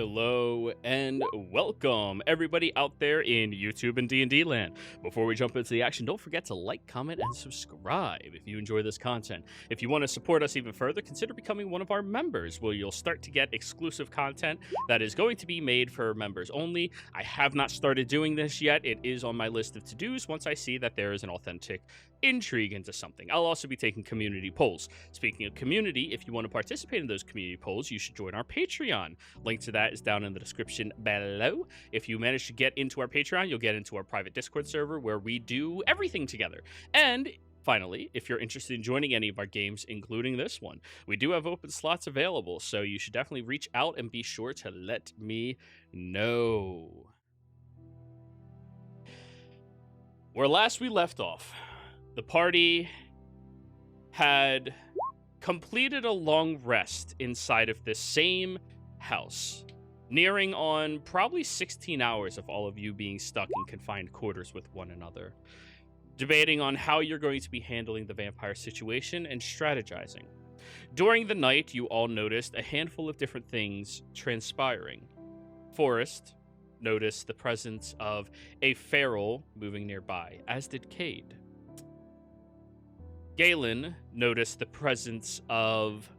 Hello and welcome everybody out there in YouTube and D&D land. Before we jump into the action, don't forget to like, comment, and subscribe if you enjoy this content. If you want to support us even further, consider becoming one of our members, where you'll start to get exclusive content that is going to be made for members only. I have not started doing this yet. It is on my list of to-dos once I see that there is an authentic intrigue into something. I'll also be taking community polls. Speaking of community, if you want to participate in those community polls, you should join our Patreon. Link to that is down in the description below. If you manage to get into our Patreon, you'll get into our private Discord server where we do everything together. And finally, if you're interested in joining any of our games, including this one, we do have open slots available, so you should definitely reach out and be sure to let me know. Where last we left off, the party had completed a long rest inside of this same house, nearing on probably 16 hours of all of you being stuck in confined quarters with one another, debating on how you're going to be handling the vampire situation and strategizing. During the night, you all noticed a handful of different things transpiring. Forrest noticed the presence of a feral moving nearby, as did Cade. Galen noticed the presence of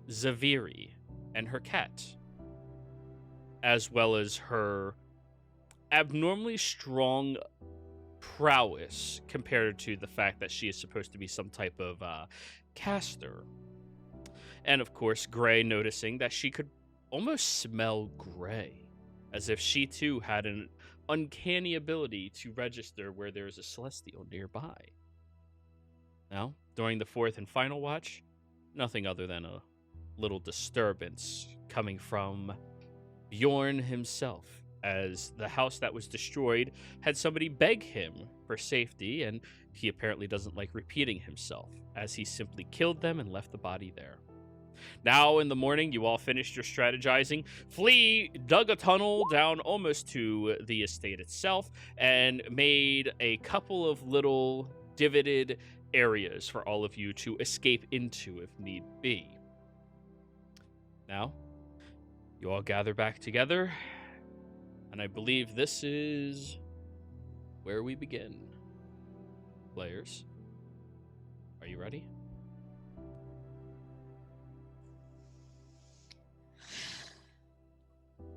Zaviri and her cat, as well as her abnormally strong prowess compared to the fact that she is supposed to be some type of caster. And of course, Gray noticing that she could almost smell Gray, as if she too had an uncanny ability to register where there is a celestial nearby. Now, during the fourth and final watch, nothing other than a little disturbance coming from Bjorn himself, as the house that was destroyed had somebody beg him for safety, and he apparently doesn't like repeating himself, as he simply killed them and left the body there. Now, in the morning, you all finished your strategizing. Flea dug a tunnel down almost to the estate itself and made a couple of little divoted areas for all of you to escape into if need be. Now, you all gather back together, and I believe this is where we begin. Players, are you ready?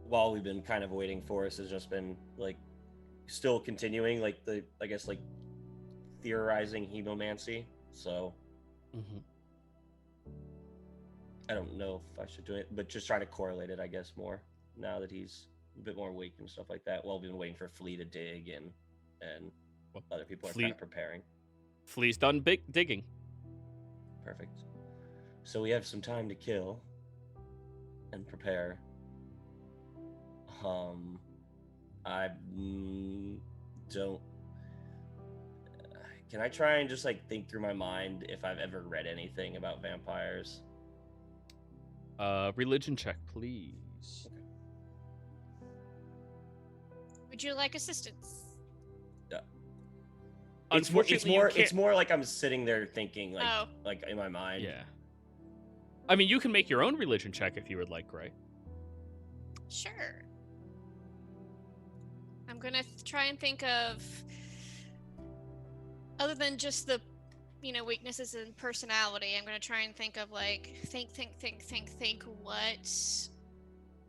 While we've been kind of waiting, Forrest has just been like still continuing like theorizing hemomancy. So I don't know if I should do it, but just trying to correlate it, I guess, more now that he's a bit more awake and stuff like that. While we've been waiting for Flea to dig and other people are kind of preparing. Flea's done digging. Perfect. So we have some time to kill and prepare. I don't. Can I try and just like think through my mind if I've ever read anything about vampires? Religion check, please. Okay. Would you like assistance? Yeah. Unfortunately, it's more like I'm sitting there thinking like in my mind. Yeah. I mean, you can make your own religion check if you would like, right? Sure. I'm gonna try and think of, other than just the, weaknesses in personality, I'm gonna try and think of think.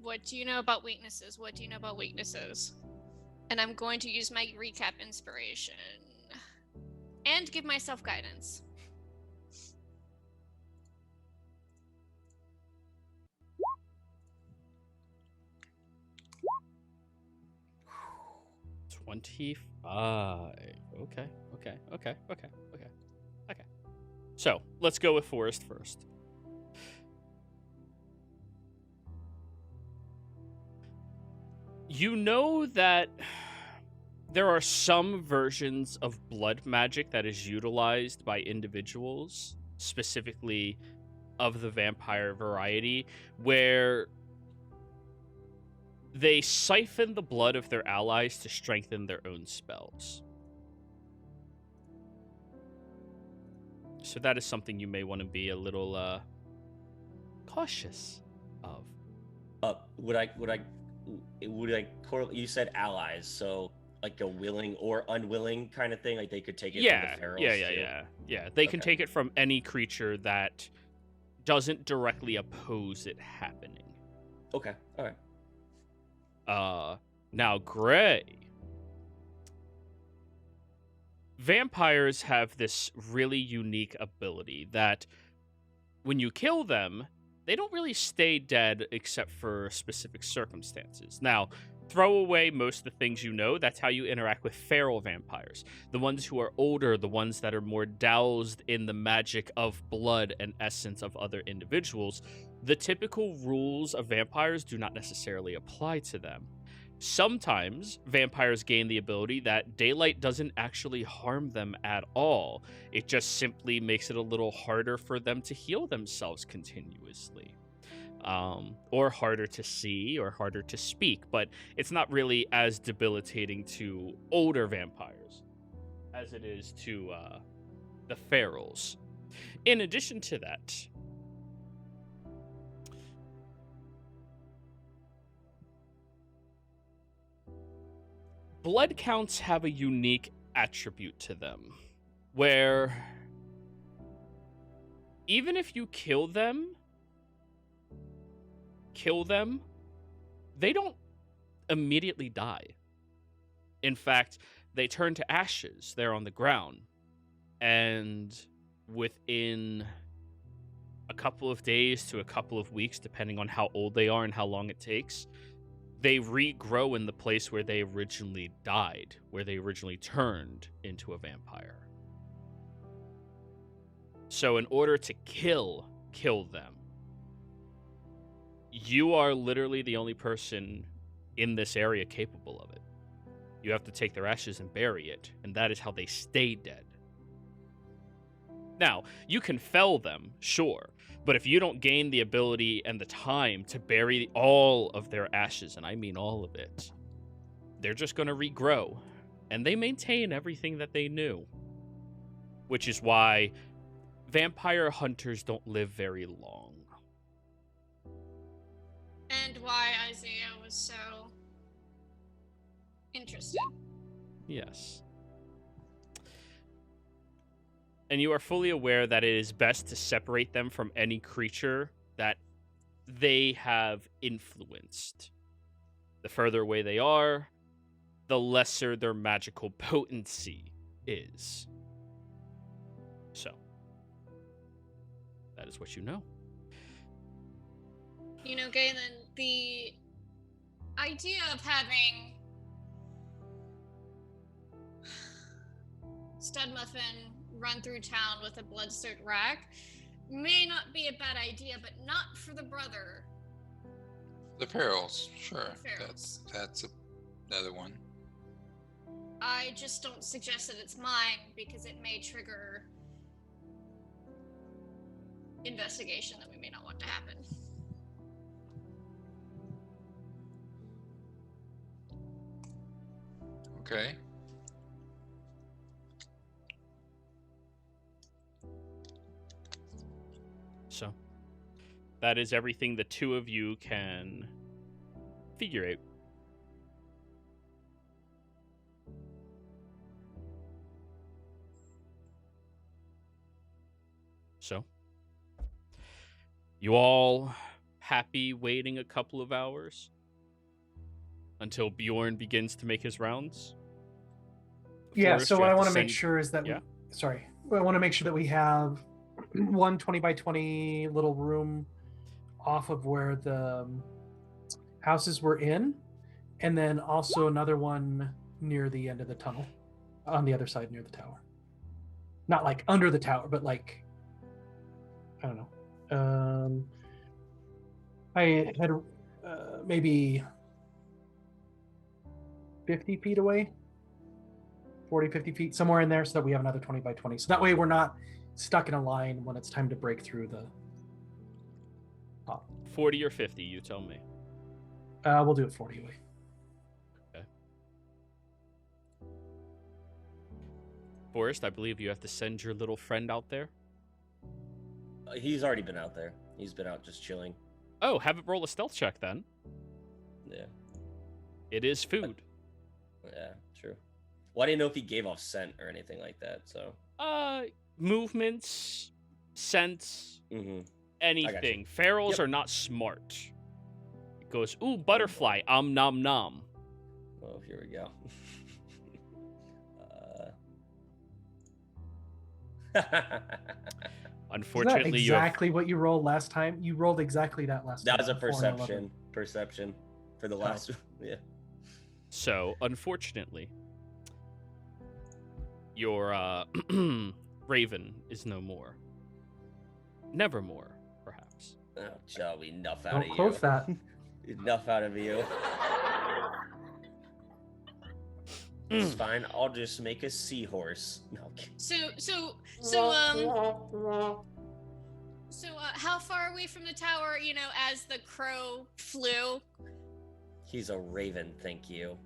What do you know about weaknesses? What do you know about weaknesses? And I'm going to use my recap inspiration and give myself guidance. Okay. So, let's go with Forrest first. You know that there are some versions of blood magic that is utilized by individuals, specifically of the vampire variety, where they siphon the blood of their allies to strengthen their own spells. So that is something you may want to be a little cautious of. Would I correlate? You said allies, so like a willing or unwilling kind of thing. Like they could take it from the ferals. Yeah. They can Okay. take it from any creature that doesn't directly oppose it happening. Okay. All right. Now, Gray. Vampires have this really unique ability that when you kill them, they don't really stay dead except for specific circumstances. Now, throw away most of the things you know. That's how you interact with feral vampires. The ones who are older, the ones that are more doused in the magic of blood and essence of other individuals, the typical rules of vampires do not necessarily apply to them. Sometimes vampires gain the ability that daylight doesn't actually harm them at all. It just simply makes it a little harder for them to heal themselves continuously. Or harder to see or harder to speak, but it's not really as debilitating to older vampires as it is to the ferals. In addition to that, blood counts have a unique attribute to them, where even if you kill them, they don't immediately die. In fact, they turn to ashes. They're on the ground. And within a couple of days to a couple of weeks, depending on how old they are and how long it takes, they regrow in the place where they originally died, where they originally turned into a vampire. So in order to kill them, you are literally the only person in this area capable of it. You have to take their ashes and bury it, and that is how they stay dead. Now, you can fell them, sure, but if you don't gain the ability and the time to bury all of their ashes, and I mean all of it, they're just going to regrow, and they maintain everything that they knew. Which is why vampire hunters don't live very long. And why Isaiah was so interested. Yes. And you are fully aware that it is best to separate them from any creature that they have influenced. The further away they are, the lesser their magical potency is. So, that is what you know. You know, Galen, the idea of having Studmuffin run through town with a blood-soaked rack may not be a bad idea, but not for the brother. The ferals, sure. The ferals. That's another one. I just don't suggest that it's mine because it may trigger investigation that we may not want to happen. Okay. So, that is everything the two of you can figure out. So, you all happy waiting a couple of hours until Bjorn begins to make his rounds? Yeah, Forrest, so you what I have to want to make send- sure is that Yeah. I want to make sure that we have one 20 by 20 little room off of where the houses were in, and then also another one near the end of the tunnel on the other side near the tower. Not like under the tower, but like, I don't know. I had maybe 50 feet away, 40, 50 feet, somewhere in there, so that we have another 20 by 20. So that way we're not stuck in a line when it's time to break through the top. 40 or 50, you tell me. We'll do it 40 away. Okay. Forrest, I believe you have to send your little friend out there. He's already been out there. He's been out just chilling. Oh, have it roll a stealth check then. Yeah. It is food. Yeah, true. Well, I didn't know if he gave off scent or anything like that, so. Movements, sense, Mm-hmm. anything. Ferals Yep. are not smart. It goes, ooh, butterfly, nom nom. Oh, here we go. Unfortunately, Isn't that exactly what you rolled last time? You rolled exactly that last that time. was a 4 and 11. perception for the last. Yeah. So, unfortunately, your raven is no more. Nevermore, perhaps. Oh, Joe, enough out Don't of you. quote that. Enough out of you. It's fine. I'll just make a seahorse. No, I'm kidding. So, how far away from the tower, as the crow flew? He's a raven, thank you.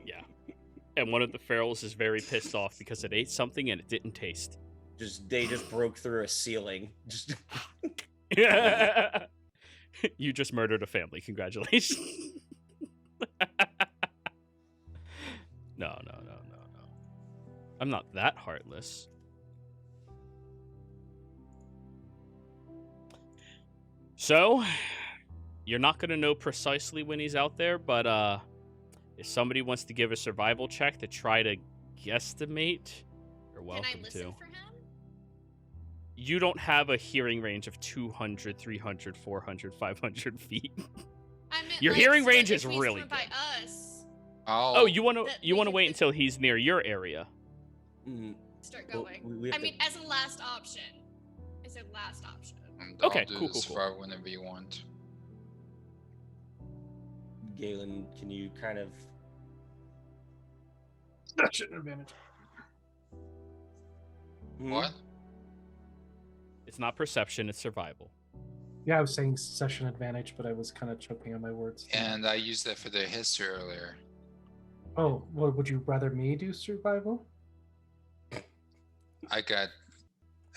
Yeah. And one of the ferals is very pissed off because it ate something and it didn't taste. They just broke through a ceiling. Just You just murdered a family. Congratulations. No. I'm not that heartless. So, you're not going to know precisely when he's out there, but if somebody wants to give a survival check to try to guesstimate, you're welcome Can I listen to. for him? You don't have a hearing range of 200, 300, 400, 500 feet. I meant, Your like, hearing so range if is he's really from by good. us, Oh, you want That to we can wait fit- until he's near your area. start Well, going. we have to- As a last option. As a last option. Okay, I'll do cool, the cool. survival whenever you want. Galen, can you kind of? That's an advantage. What? It's not perception, it's survival. Yeah, I was saying session advantage, but I was kind of choking on my words. And I used that for the history earlier. Oh, well, would you rather me do survival? I got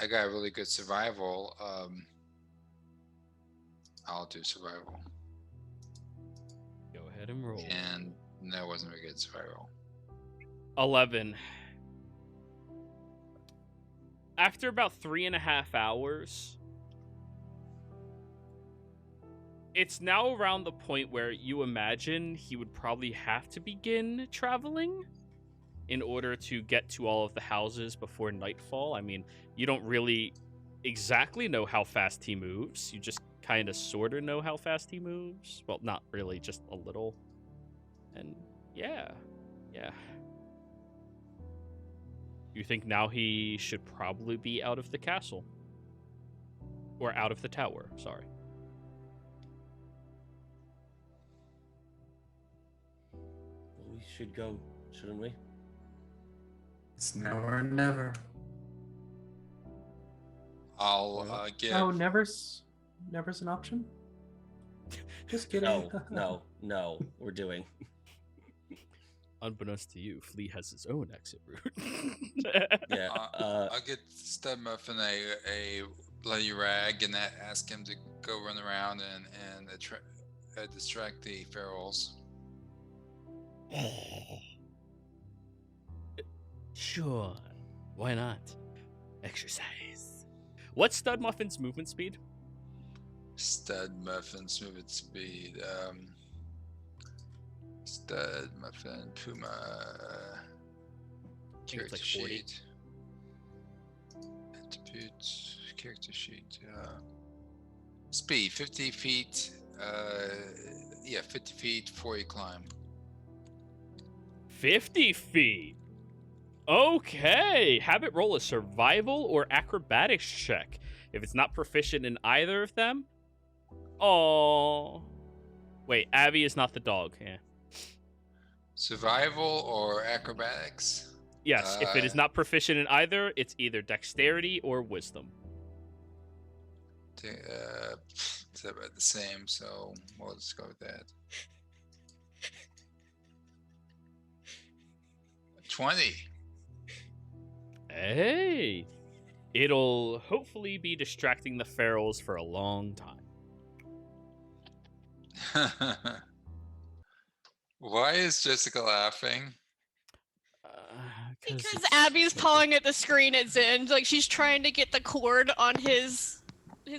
really good survival. I'll do survival. Go ahead and roll. And that wasn't a good survival. 11. After about 3.5 hours, it's now around the point where you imagine he would probably have to begin traveling in order to get to all of the houses before nightfall. I mean, you don't really exactly know how fast he moves. You just kind of sort of know how fast he moves. Well, not really, just a little. And yeah. You think now he should probably be out of the castle. Or out of the tower, sorry. We should go, shouldn't we? It's now or never. I'll give. Oh, never's an option. Just kidding. No. We're doing. Unbeknownst to you, Flea has his own exit route. Yeah. I'll get Stud Muffin a bloody rag and ask him to go run around and distract the ferals. Sure. Why not? Exercise. What's Stud Muffin's movement speed? Stud Muffin's movement speed. Stud Muffin Puma. think it's Character like 40. sheet. Attributes. Character sheet. Speed 50 feet. 50 feet. 40 climb. 50 feet. Okay. Have it roll a survival or acrobatics check. If it's not proficient in either of them. Oh. Wait, Abby is not the dog. Yeah. Survival or acrobatics? Yes, if it is not proficient in either, it's either dexterity or wisdom. It's about the same, so we'll just go with that. 20. Hey. It'll hopefully be distracting the ferals for a long time. Why is Jessica laughing? Because Abby's pawing at the screen at Zen, like she's trying to get the cord on his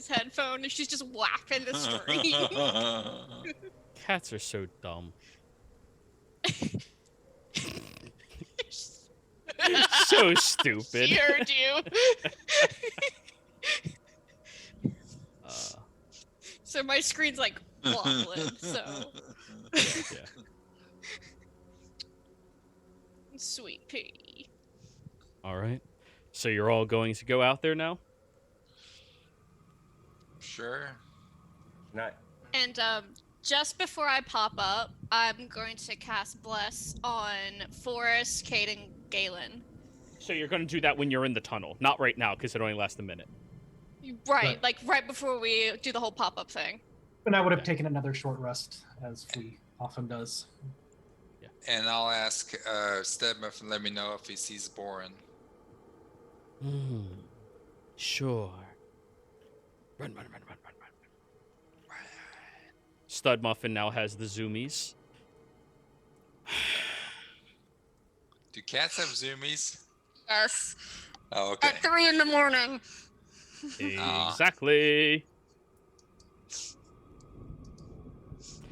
headphone, and she's just whacking the screen. Cats are so dumb. So stupid. She heard you. So my screen's like wobbling, so. Yeah. Sweet pea. All right. So you're all going to go out there now? Sure. Not. And just before I pop up, I'm going to cast Bless on Forrest, Kate, and Galen. So you're going to do that when you're in the tunnel, not right now because it only lasts a minute. Right, like right before we do the whole pop-up thing. And I would have taken another short rest, as Flea often does. And I'll ask Stedman to let me know if he sees Boren. Sure. Run. Stud Muffin now has the zoomies. Do cats have zoomies? Yes. Oh, okay. At 3 in the morning. Exactly.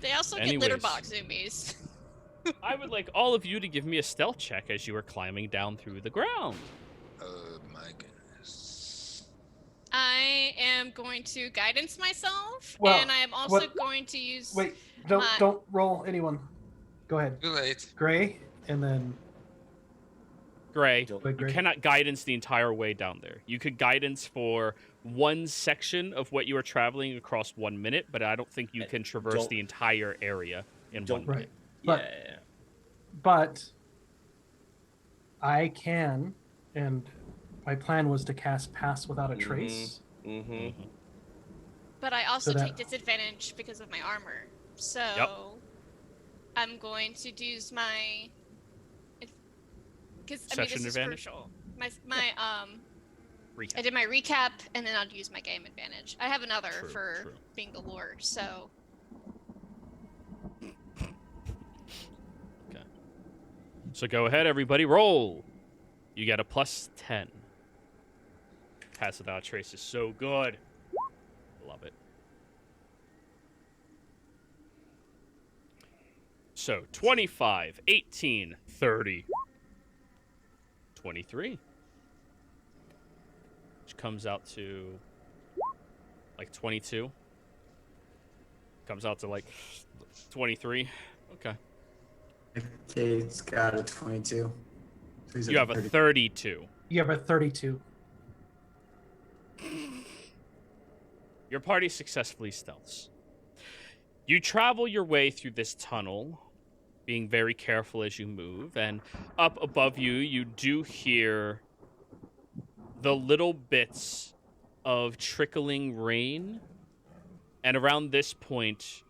They also get litter box zoomies. I would like all of you to give me a stealth check as you are climbing down through the ground. Oh my goodness. I am going to guidance myself, Well, and I am also going to use. Wait, don't roll anyone. Go ahead. Too late. Gray, and then Gray, Gray. you cannot guidance the entire way down there. You could guidance for one section of what you are traveling across 1 minute, but I don't think you can traverse the entire area in 1 minute. But, but I can, and my plan was to cast Pass Without a Trace. But I also So that- take disadvantage because of my armor. So I'm going to use my. Because I mean, Session this is advantage? crucial. My Recap. I did my recap, and then I'll use my game advantage. I have another True, for true. being the Lord, so. Okay. So go ahead, everybody, roll. You get a +10. Pass Without a Trace is so good. Love it. So 25, 18, 30, 23. Which comes out to like 22. Comes out to like 23. Okay. Kate's got a 22. So he's You at have a 30. 32. You have a 32. Your party successfully stealths. You travel your way through this tunnel, being very careful as you move, and up above you, you do hear the little bits of trickling rain. And around this point,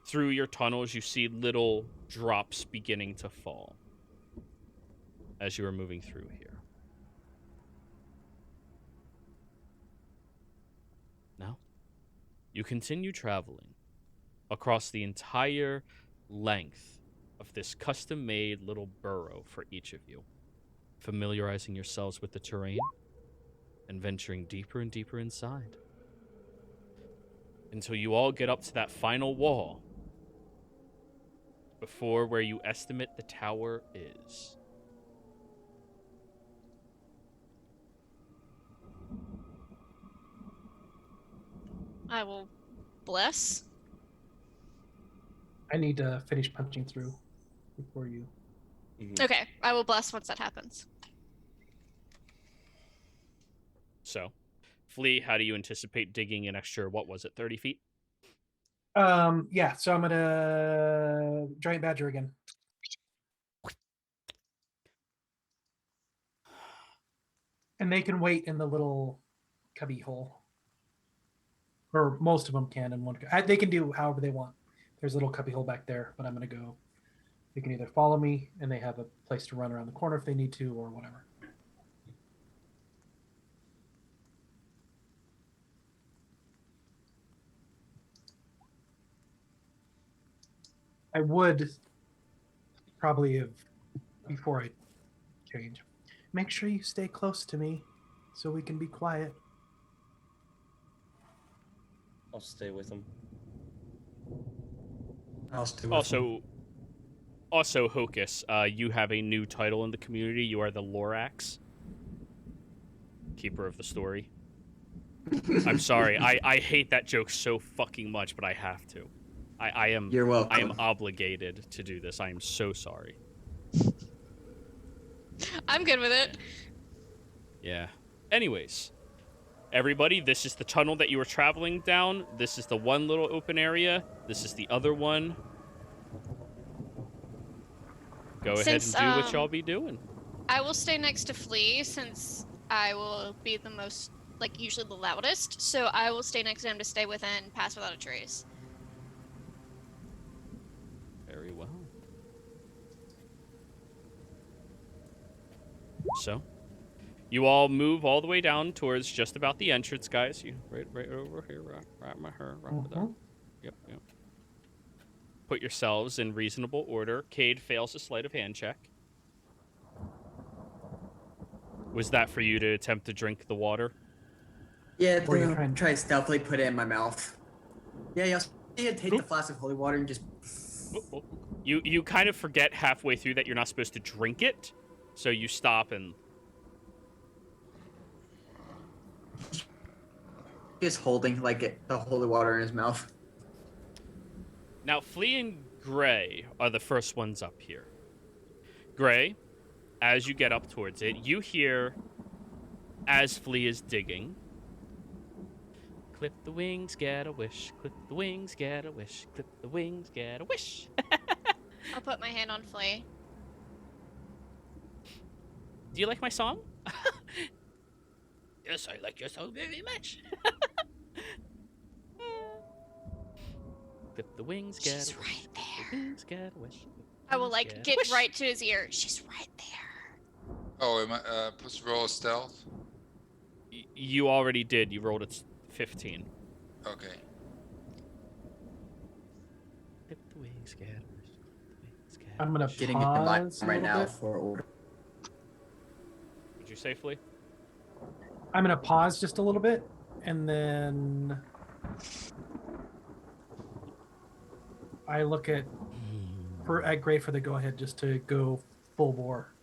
through your tunnels, you see little drops beginning to fall as you are moving through here. Now, you continue traveling across the entire length of this custom-made little burrow for each of you, familiarizing yourselves with the terrain and venturing deeper and deeper inside until you all get up to that final wall before where you estimate the tower is. I will bless. I need to finish punching through before you. Okay, I will bless once that happens. So, Flea, how do you anticipate digging an extra, 30 feet? Yeah, so I'm gonna giant badger again. And they can wait in the little cubby hole. Or most of them can in one. They can do however they want. There's a little cubby hole back there, but I'm gonna go. They can either follow me, and they have a place to run around the corner if they need to, or whatever. I would probably have, before I change, make sure you stay close to me so we can be quiet. I'll stay with him. I'll stay with him. Also, Hocus, you have a new title in the community. You are the Lorax, Keeper of the Story. I'm sorry. I hate that joke so fucking much, but I have to. I am. You're welcome. I am obligated to do this. I am so sorry. I'm good with it. Yeah. Anyways, everybody, this is the tunnel that you were traveling down. This is the one little open area. This is the other one. Go ahead and do what y'all be doing. I will stay next to Flea since I will be the most, like, usually the loudest. So I will stay next to him to stay within Pass Without a Trace. Very well. So, you all move all the way down towards just about the entrance, guys. You right over here, right over there. Yep. Put yourselves in reasonable order. Cade fails a sleight of hand check. Was that for you to attempt to drink the water? Yeah, try to stealthily put it in my mouth. Yeah, you'll see it take the flask of holy water and just... You kind of forget halfway through that you're not supposed to drink it, so you stop and... Just holding, like, the holy water in his mouth. Now, Flea and Gray are the first ones up here. Gray, as you get up towards it, you hear, as Flea is digging, clip the wings, get a wish, clip the wings, get a wish, clip the wings, get a wish. I'll put my hand on Flea. Do you like my song? Yes, I like your song very much. Clip the wings, get She's a wish. right there. Clip the wings, get a wish. I will, like, get wish. right to his ear. She's right there. Oh, am I supposed to roll a stealth? You already did. You rolled a 15. Okay. Clip the wings, get a wish. Clip the wings, get a I'm gonna wish. Getting in my pause a right little now bit. for order. Would you say, Flea? I'm gonna pause just a little bit, and then I look at Gray for the go ahead, just to go full bore.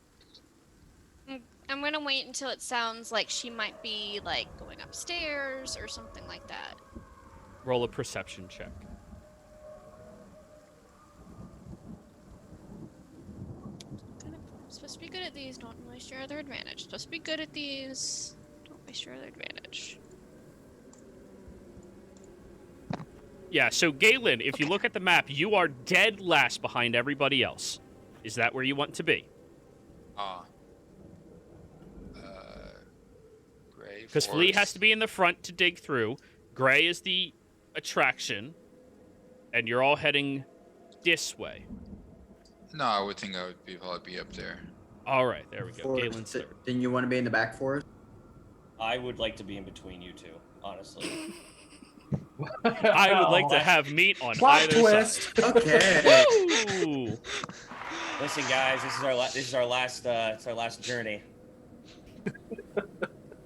I'm gonna wait until it sounds like she might be, like, going upstairs or something like that. Roll a perception check. I'm supposed to be good at these. Don't waste your other advantage. Supposed to be good at these. Don't waste your other advantage. Yeah, so Galen, if you look at the map, you are dead last behind everybody else. Is that where you want to be? Gray. Because Flea has to be in the front to dig through. Gray is the attraction. And you're all heading this way. No, I would think I would probably be up there. All right, there we go. Forrest, Galen's third. Didn't you want to be in the back for us? I would like to be in between you two, honestly. I would like to have meat on Plot either twist. side. Okay. Woo! Listen, guys, this is our last it's our last journey.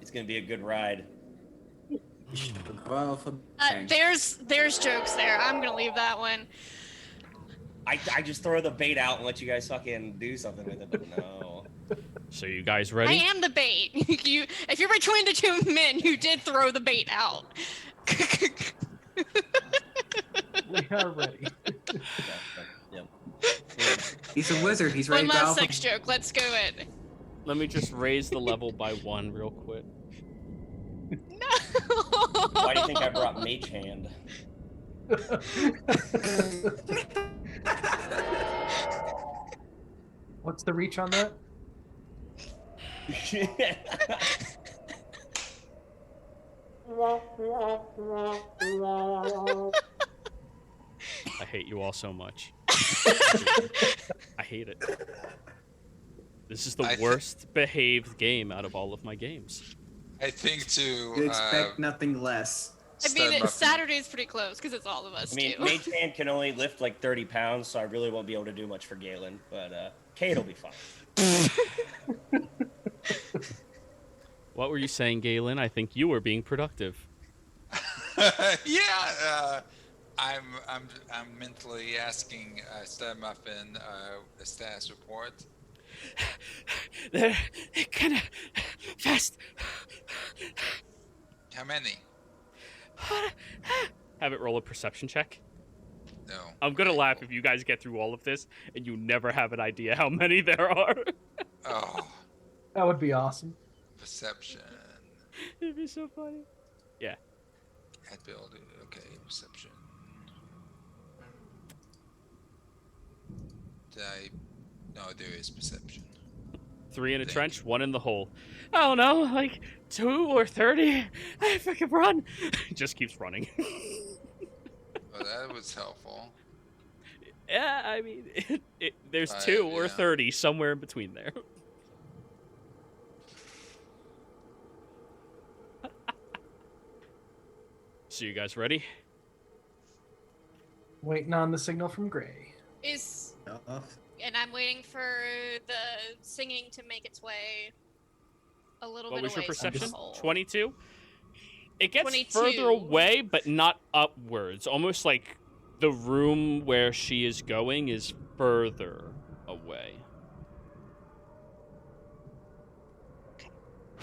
It's gonna be a good ride. Well, There's jokes there. I'm gonna leave that one. I just throw the bait out and let you guys fucking do something with it, but no. So you guys I ready? am the bait. If you're between the two men, you did throw the bait out. We are ready. Yep. he's a wizard. He's ready One to go. last sex joke. Let's go it. Let me just raise the level by 1 real quick. No. Why do you think I brought Mage Hand? What's the reach on that? I hate you all so much. I hate it. This is the worst behaved game out of all of my games. I think You expect nothing less. I mean, Muffin. Saturday's pretty close because it's all of us I mean, too. Mage Hand can only lift like 30 pounds, so I really won't be able to do much for Galen. But Kate will be fine. What were you saying, Galen? I think you were being productive. Yeah, I'm mentally asking Stud Muffin a status report. They're kind of fast. How many? Have it roll a perception check. No. I'm gonna laugh if you guys get through all of this and you never have an idea how many there are. Oh, That would be awesome. perception. It'd be so funny. Yeah. Ability. Okay, perception. No, there is perception. 3 in a Thank trench, 1 in the hole. I don't know, like 2 or 30. I fucking run. Just keeps running. Well, that was helpful. Yeah, I mean, there's 2 yeah. or 30 somewhere in between there. So you guys ready? Waiting on the signal from Gray. And I'm waiting for the singing to make its way a little What bit was your away from the perception? hole. 22? It gets 22. further away, but not upwards. Almost like the room where she is going is further away.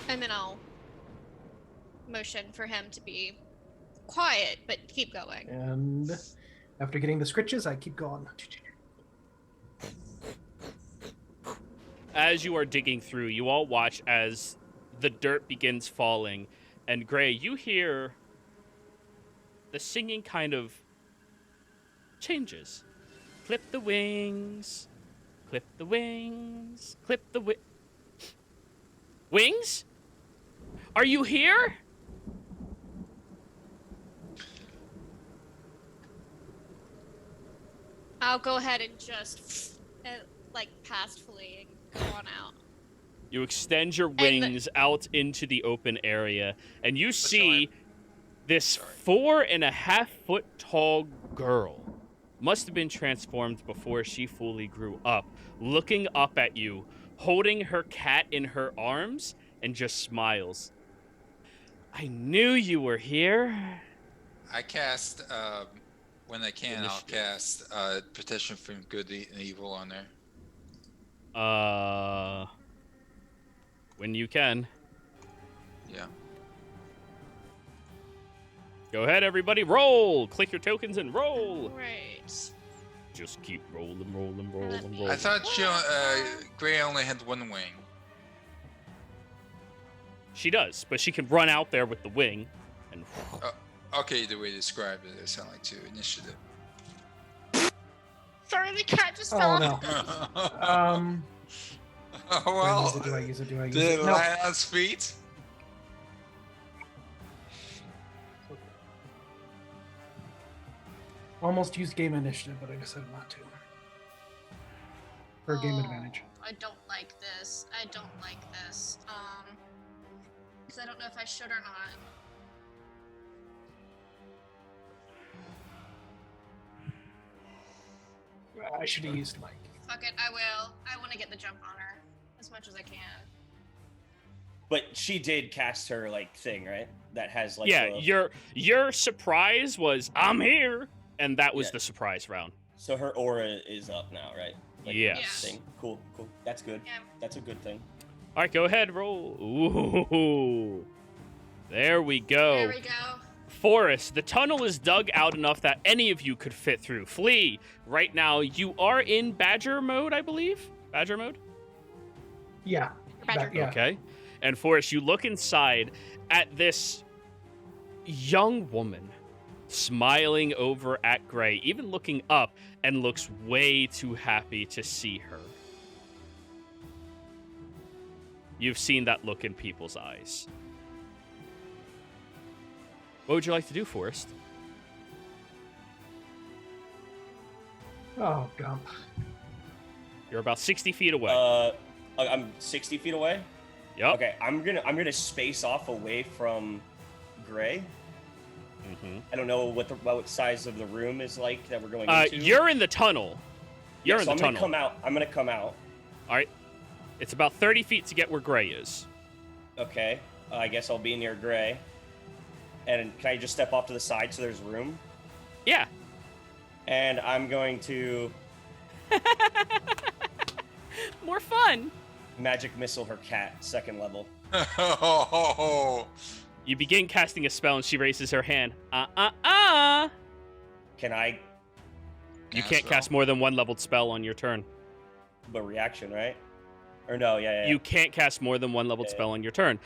And then I'll motion for him to be quiet, but keep going. And after getting the scritches, I keep going. As you are digging through, you all watch as the dirt begins falling. And Gray, you hear the singing kind of changes. Clip the wings, clip the wings, clip the wings? Are you here? I'll go ahead and just, like, past fleeing, go on out. You extend your wings out into the open area, and you see this 4.5-foot tall girl. Must have been transformed before she fully grew up, looking up at you, holding her cat in her arms, and just smiles. I knew you were here. I cast, when I can, I'll cast Protection from Good and Evil on there. When you can. Yeah. Go ahead, everybody, roll! Click your tokens and roll! Right. Just keep rolling, rolling, rolling, rolling. I thought Gray only had one wing. She does, but she can run out there with the wing, and Okay, the way you described it sounded like 2 initiative. Sorry, the cat just Oh fell no. Oh, well, Do I use it? did it? it No. land on its feet? Almost used game initiative, but I decided not to. For game advantage. I don't like this. I don't like this. Because I don't know if I should or not. I should have used Mike. Fuck it, I will. I want to get the jump on her as much as I can. But she did cast her like thing, right? That has like yeah, your surprise was I'm here, and that was Yeah. the surprise round. So her aura is up now, right? Like, Yes. Thing. Cool. That's good. Yeah. That's a good thing. All right, go ahead, roll. Ooh, there we go. There we go. Forest, the tunnel is dug out enough that any of you could fit through. Flee. Right now, you are in Badger mode, I believe. Badger mode. Yeah. Badger. Yeah. Okay. And Forrest, you look inside at this young woman smiling over at Gray, even looking up, and looks way too happy to see her. You've seen that look in people's eyes. What would you like to do, Forrest? Oh, Gump. You're about 60 feet away. I'm 60 feet away. Yep. Okay, I'm gonna space off away from Gray, I don't know what size of the room is like that we're going into. You're in the tunnel. You're in the tunnel. I'm gonna come out. All right. It's about 30 feet to get where Gray is. Okay. I guess I'll be near Gray. And can I just step off to the side so there's room? Yeah. And I'm going to More fun. magic missile her cat, 2nd level. You begin casting a spell, and she raises her hand. Can I? You can't cast more than 1 leveled spell on your turn. But reaction, right? Or no? Yeah. You can't cast more than 1 leveled spell on your turn.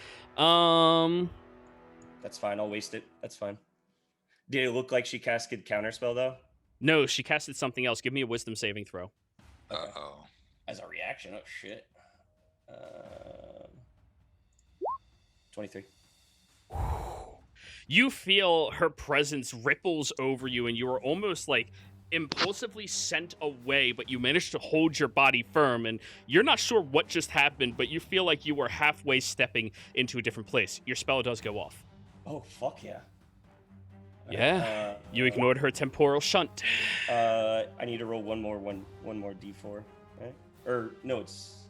That's fine. I'll waste it. That's fine. Did it look like she casted counterspell though? No, she casted something else. Give me a wisdom saving throw. Uh-oh. As a reaction. Oh shit. 23. You feel her presence ripples over you, and you are almost like impulsively sent away, but you manage to hold your body firm, and you're not sure what just happened, but you feel like you were halfway stepping into a different place. Your spell does go off. Oh fuck yeah. Yeah. You ignored her temporal shunt. I need to roll one more d4, right? Or no, it's.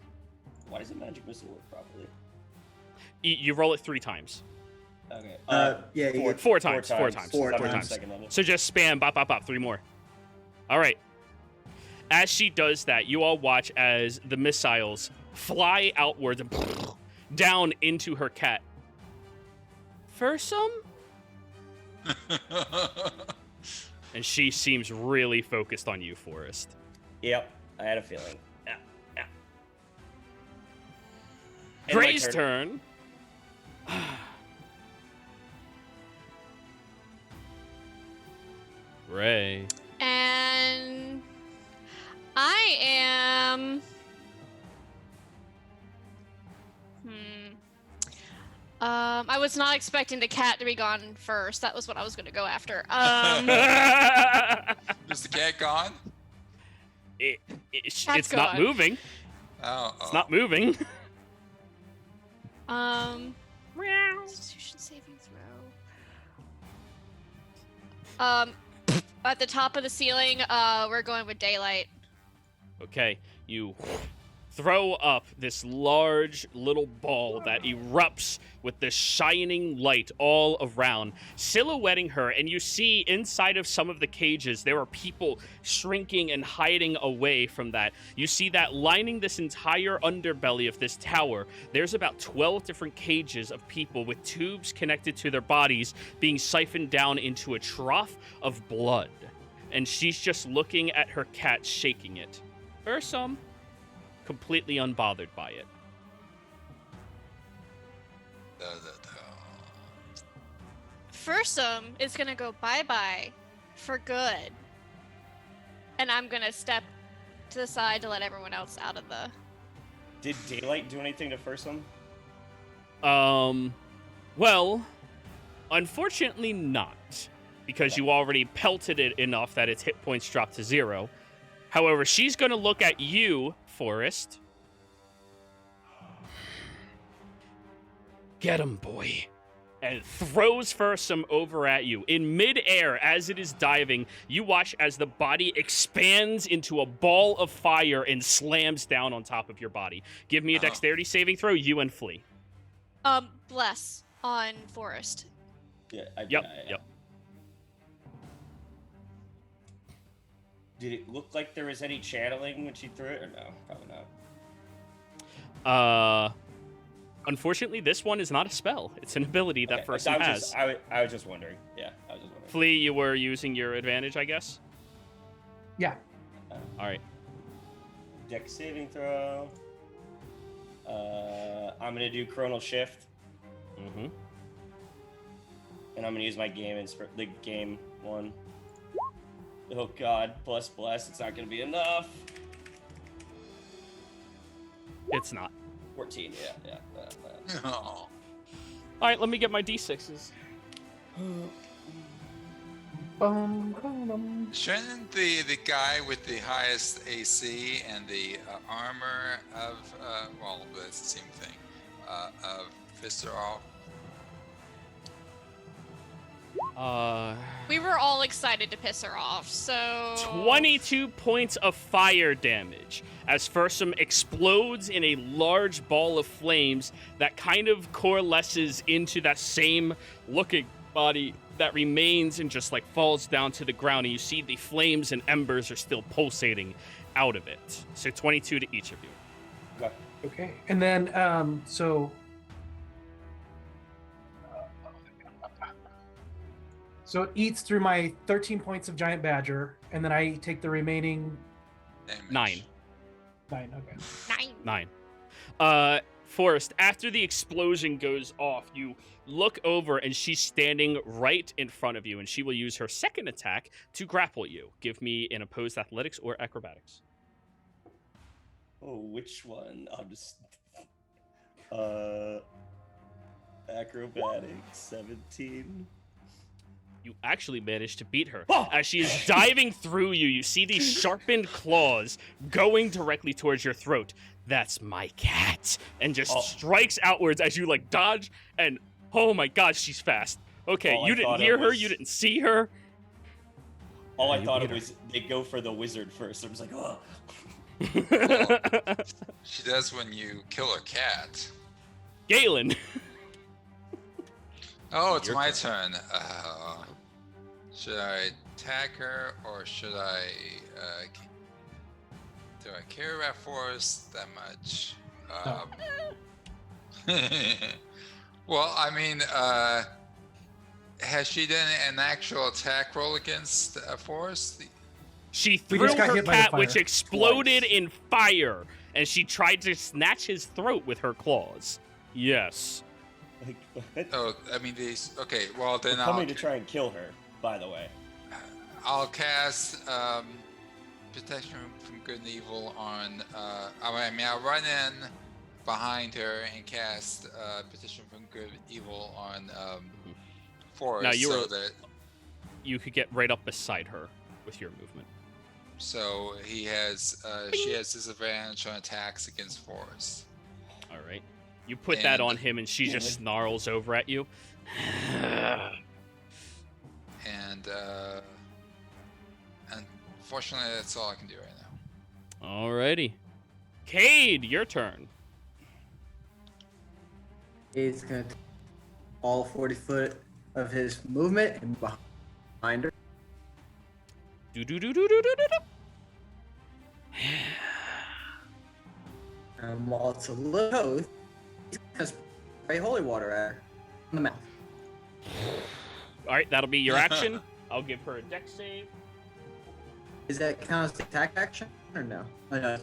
Why does a magic missile work properly? You roll it 3 times. Okay. Yeah, you get 4 times. 4 times. Four 4 times. times. Second level. So just spam, bop, bop, bop, 3 more. All right. As she does that, you all watch as the missiles fly outwards and down into her cat. Fursum? And she seems really focused on you, Forrest. Yep, I had a feeling. Yeah. Gray's turn. Ray. And I am. I was not expecting the cat to be gone first. That was what I was going to go after. Is the cat gone? It's Cat's not gone. moving. Oh. It's not moving. Constitution saving throw. At the top of the ceiling, we're going with daylight. Okay, you throw up this large little ball that erupts with this shining light all around, silhouetting her, and you see inside of some of the cages there are people shrinking and hiding away from that. You see that lining this entire underbelly of this tower, there's about 12 different cages of people with tubes connected to their bodies being siphoned down into a trough of blood. And she's just looking at her cat, shaking it. Ursum, completely unbothered by it. Fursum is gonna go bye-bye for good. And I'm gonna step to the side to let everyone else out of the... Did daylight do anything to Fursum? Well, unfortunately not, because you already pelted it enough that its hit points dropped to 0. However, she's going to look at you, Forrest. Get him, boy. And throws Fursum over at you. In midair, as it is diving, you watch as the body expands into a ball of fire and slams down on top of your body. Give me a dexterity saving throw, you and Flea. Bless on Forrest. Yeah. Yep. Did it look like there was any channeling when she threw it, or no? Probably not. Unfortunately, this one is not a spell. It's an ability that Fursum has. I was just wondering. Yeah, I was just wondering. Flea, you were using your advantage, I guess? Yeah. All right. Dex saving throw. I'm going to do Chronal Shift. Mm-hmm. And I'm going to use my the game one. Oh god, bless, it's not gonna be enough. It's not. 14, yeah. Oh. Alright, let me get my d6s. Shouldn't the guy with the highest AC and the armor of, well, that's the same thing, of Fisterov? We were all excited to piss her off, so 22 points of fire damage as Fursum explodes in a large ball of flames that kind of coalesces into that same looking body that remains and just like falls down to the ground, and you see the flames and embers are still pulsating out of it. So 22 to each of you. Okay. And then so it eats through my 13 points of giant badger, and then I take the remaining Damage. 9. Okay. 9. Forrest, after the explosion goes off, you look over and she's standing right in front of you, and she will use her second attack to grapple you. Give me an opposed athletics or acrobatics. Oh, which one? I'm just acrobatics 17. You actually managed to beat her. As she is diving through you, you see these sharpened claws going directly towards your throat. That's my cat. And just strikes outwards as you like dodge, and oh my god, she's fast. Okay, you didn't hear her, you didn't see her. All I thought it was they go for the wizard first. I was like, oh. Well, she does when you kill a cat. Galen. Oh, it's my turn. Should I attack her or should I? Do I care about Forrest that much? Well, I mean, has she done an actual attack roll against Forrest? She threw her cat, which exploded in fire, and she tried to snatch his throat with her claws. Yes. Like, what? Oh, I mean these. Okay, well then We're coming to try and kill her. By the way, I'll cast protection from good and evil on. I mean, I'll run in behind her and cast protection from good and evil on Forrest. Now you could get right up beside her with your movement. So he has. She has disadvantage on attacks against Forrest. All right. You put that on him, and she just snarls over at you. And unfortunately, that's all I can do right now. Alrighty. Cade, your turn. He's gonna take all 40 foot of his movement and behind her. While it's a little, he's gonna spray holy water at her in the mouth. Alright, that'll be your action. I'll give her a dex save. Is that count as the attack action or no?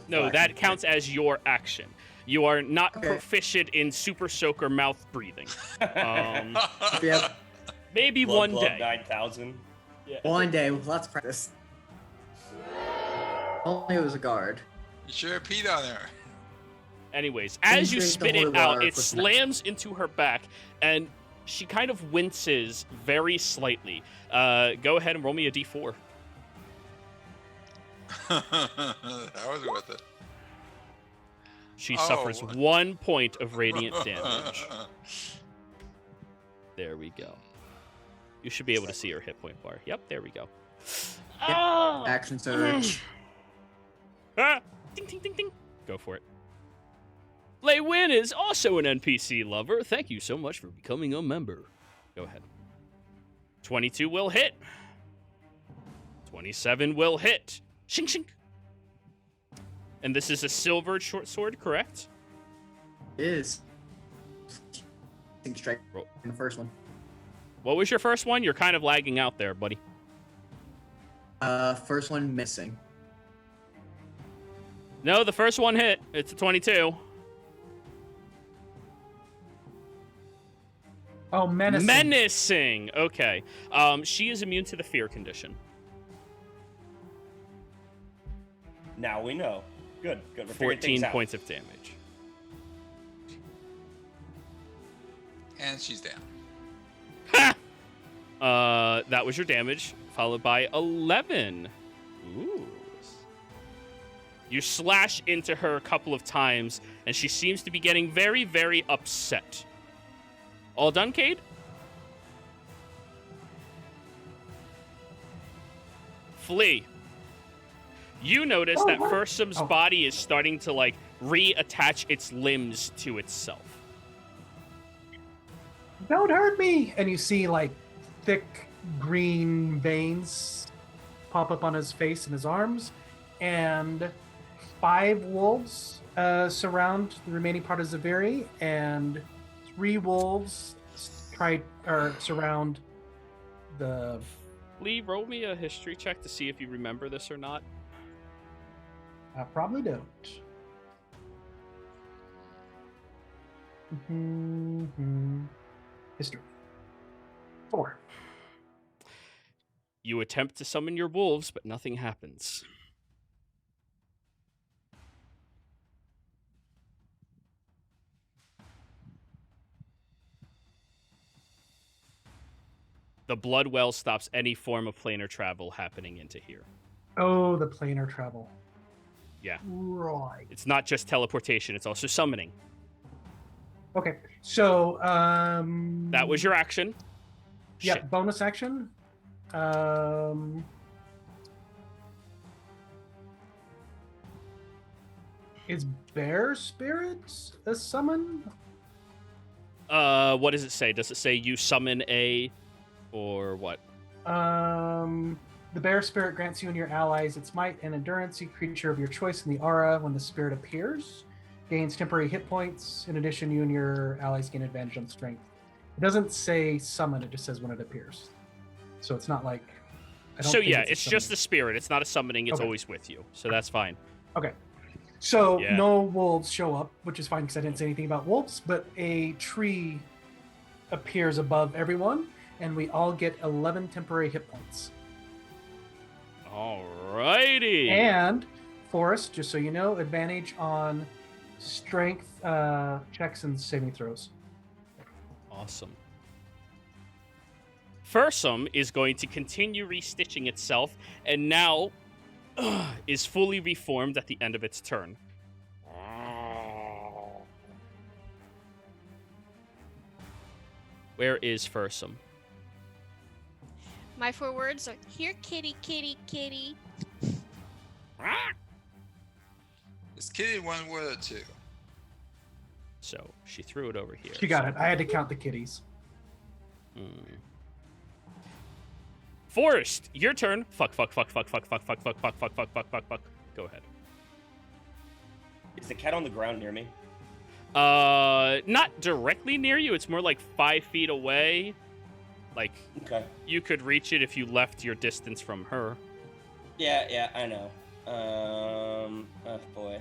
No, that counts as your action. You are not proficient in super soaker mouth breathing. Yep. Maybe Blood one Club day. 9,000. Yeah. One day with lots of practice. Only it was a guard. You should have peed on her. Anyways, as you drink the spit holy it out, water it for slams into her back, and she kind of winces very slightly. Go ahead and roll me a d4. That was worth it. She suffers 1 point of radiant damage. There we go. You should be able to see her hit point bar. Yep, there we go. Yep. Action surge. Ah! Ding, ding, ding, ding. Go for it. Lei Win is also an NPC lover. Thank you so much for becoming a member. Go ahead. 22 will hit. 27 will hit. Shink, shink. And this is a silver short sword, correct? It is. Strike in the first one. What was your first one? You're kind of lagging out there, buddy. First one missing. No, the first one hit. It's a 22. Oh, menacing. Menacing. Okay. She is immune to the fear condition. Now we know. Good. We're figuring 14 things out. points of damage. And she's down. Ha! That was your damage, followed by 11. Ooh. You slash into her a couple of times, and she seems to be getting very, very upset. All done, Cade? Flea. You notice that Fursum's body is starting to, like, reattach its limbs to itself. Don't hurt me! And you see, like, thick green veins pop up on his face and his arms, and 5 wolves surround the remaining part of Zaviri, and 3 wolves surround the... Lee, roll me a history check to see if you remember this or not. I probably don't. History. 4. You attempt to summon your wolves, but nothing happens. The blood well stops any form of planar travel happening into here. Oh, the planar travel. Yeah. Right. It's not just teleportation, it's also summoning. Okay, so... that was your action. Yeah, Shit. bonus action. Is Bear Spirit a summon? What does it say? Does it say you summon a... or what? The Bear Spirit grants you and your allies its might and endurance. Each creature of your choice in the aura when the spirit appears gains temporary hit points. In addition, you and your allies gain advantage on strength. It doesn't say summon, it just says when it appears. So it's not like... So yeah, it's just the spirit. It's not a summoning, it's always with you. So that's fine. Okay. So no wolves show up, which is fine because I didn't say anything about wolves, but a tree appears above everyone, and we all get 11 temporary hit points. Alrighty. And Forrest, just so you know, advantage on strength checks and saving throws. Awesome. Fursum is going to continue restitching itself, and now is fully reformed at the end of its turn. Where is Fursum? My 4 words are, here, kitty, kitty, kitty. Is kitty one word or 2? So she threw it over here. She got it. I had to count the kitties. Forrest, your turn. Fuck. Go ahead. Is the cat on the ground near me? Not directly near you. It's more like 5 feet away. Like, you could reach it if you left your distance from her. Yeah, I know. Oh boy.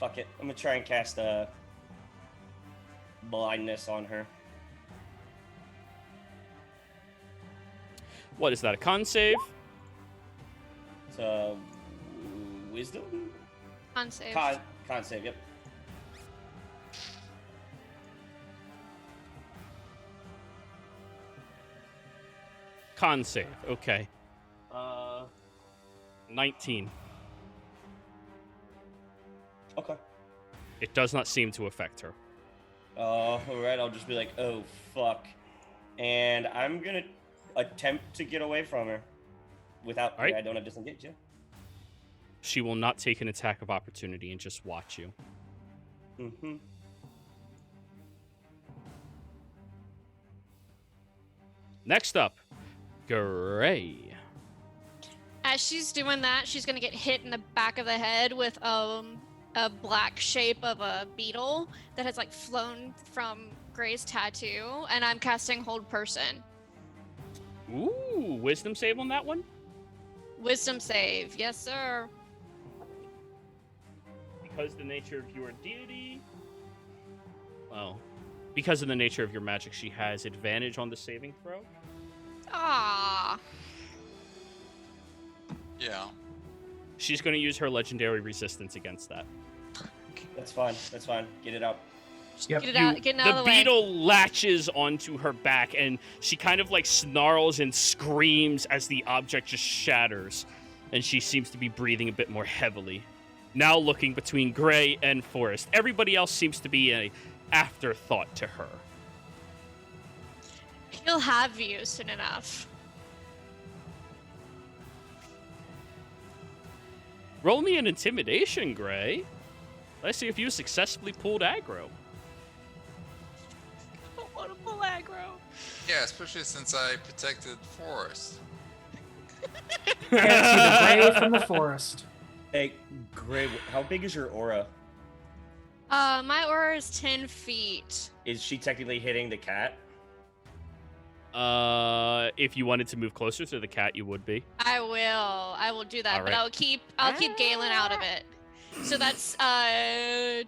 Fuck it. I'm gonna try and cast blindness on her. What is that? A con save? It's wisdom? Con save. Con save, yep. Con save, okay. 19. Okay. It does not seem to affect her. Alright, I'll just be like, oh, fuck. And I'm gonna attempt to get away from her. Without, I don't have disengage, yeah? She will not take an attack of opportunity and just watch you. Mm-hmm. Next up, Gray. As she's doing that, she's gonna get hit in the back of the head with a black shape of a beetle that has like flown from Gray's tattoo, and I'm casting Hold Person. Ooh, wisdom save on that one? Wisdom save, yes sir. Because the nature of your deity... Well, because of the nature of your magic, she has advantage on the saving throw. Ah. Yeah. She's going to use her legendary resistance against that. That's fine. Get it out. Yep. Get it out. Get it out of the way. The beetle latches onto her back, and she kind of like snarls and screams as the object just shatters, and she seems to be breathing a bit more heavily. Now looking between Gray and Forrest. Everybody else seems to be an afterthought to her. He'll have you soon enough. Roll me an intimidation, Gray. Let's see if you successfully pulled aggro. I don't want to pull aggro. Yeah, especially since I protected Forest. Can't see the gray from the forest. Hey, Gray, how big is your aura? My aura is 10 feet. Is she technically hitting the cat? If you wanted to move closer to the cat, you would be. I will do that, All but right. I'll keep Galen out of it. So that's hang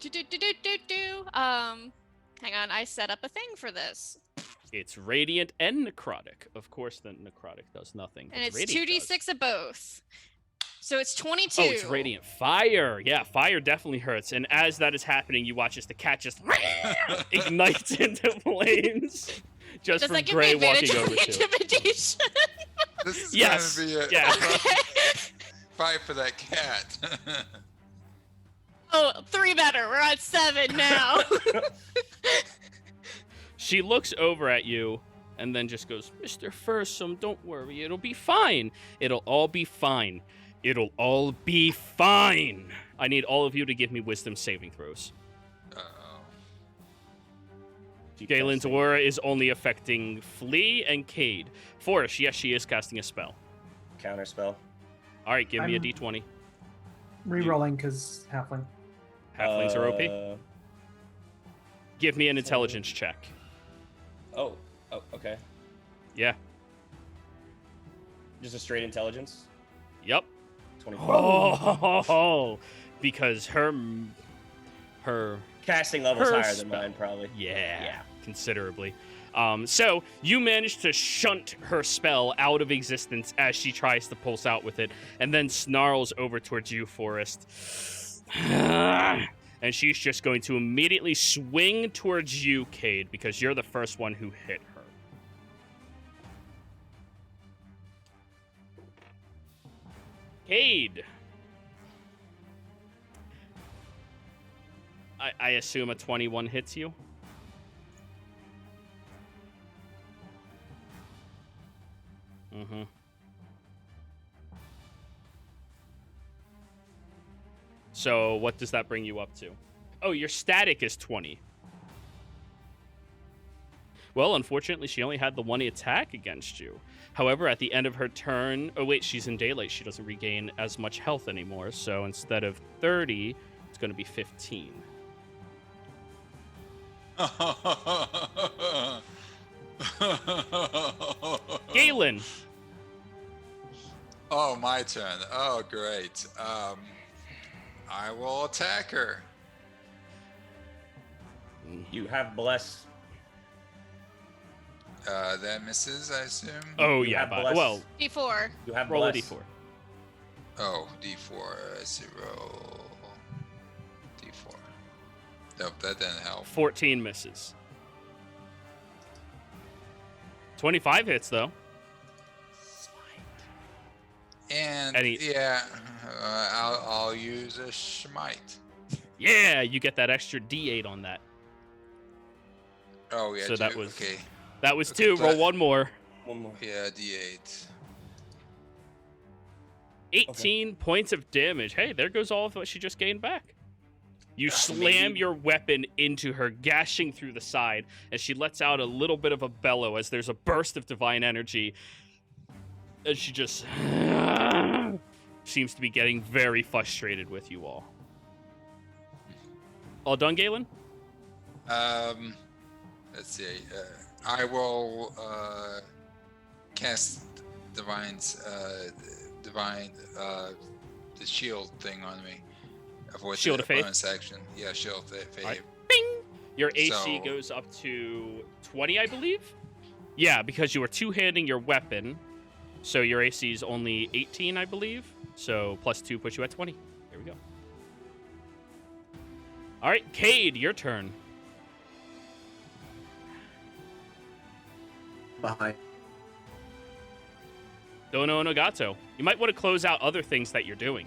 on, I set up a thing for this. It's radiant and necrotic. Of course, the necrotic does nothing. And it's radiant 2d6 of both. So it's 22. Oh, it's radiant fire. Yeah, fire definitely hurts. And as that is happening, you watch as the cat just ignites into flames. Just Does from that give Gray me advantage walking on over the to it. intimidation? This is Yes, going to be a yeah. fight for that cat. Oh, 3 better. We're at 7 now. She looks over at you and then just goes, Mr. Fursum, don't worry. It'll be fine. It'll all be fine. It'll all be fine. I need all of you to give me wisdom saving throws. Uh-oh. Galen's aura is only affecting Flea and Cade. Forrest, yes, she is casting a spell. Counter spell. All right, give me a I'm- d20. Rerolling because halfling. Halflings are OP. Give me an intelligence check. Oh, okay. Yeah. Just a straight intelligence. Yep. 24. Oh, because her Casting level's her higher than spell. mine, probably. yeah, considerably. So you manage to shunt her spell out of existence as she tries to pulse out with it, and then snarls over towards you, Forrest. And she's just going to immediately swing towards you, Cade, because you're the first one who hit her. Cade. I assume a 21 hits you? Mm-hmm. So what does that bring you up to? Oh, your static is 20. Well, unfortunately, she only had the one attack against you. However, at the end of her turn... Oh, wait, she's in daylight. She doesn't regain as much health anymore. So instead of 30, it's going to be 15. Galen! Oh, my turn. Oh, great. I will attack her. You have bless. That misses, I assume. Oh, You yeah. have But, bless. well, D4. You have roll bless. a d4. Oh, D4. 0. D4. Nope, that didn't help. 14 misses. 25 hits, though. And Any- yeah, I'll use a smite. Yeah, you get that extra d8 on that. Oh yeah. So that was- okay. That was Okay, 2. Roll but- one more. One more. Yeah, D8. 18 points of damage. Hey, there goes all of what she just gained back. You slam maybe- your weapon into her, gashing through the side, and she lets out a little bit of a bellow as there's a burst of divine energy. And she just seems to be getting very frustrated with you all. All done, Galen? Let's see. I will cast the shield thing on me. Avoid Shield the of Faith? bonus action. Yeah, shield of faith. Alright. Bing! Your AC So- goes up to 20, I believe? Yeah, because you were two-handing your weapon, so your AC is only 18, I believe. So plus 2 puts you at 20. There we go. All right, Cade, your turn. Behind. Dono Nagato. You might want to close out other things that you're doing.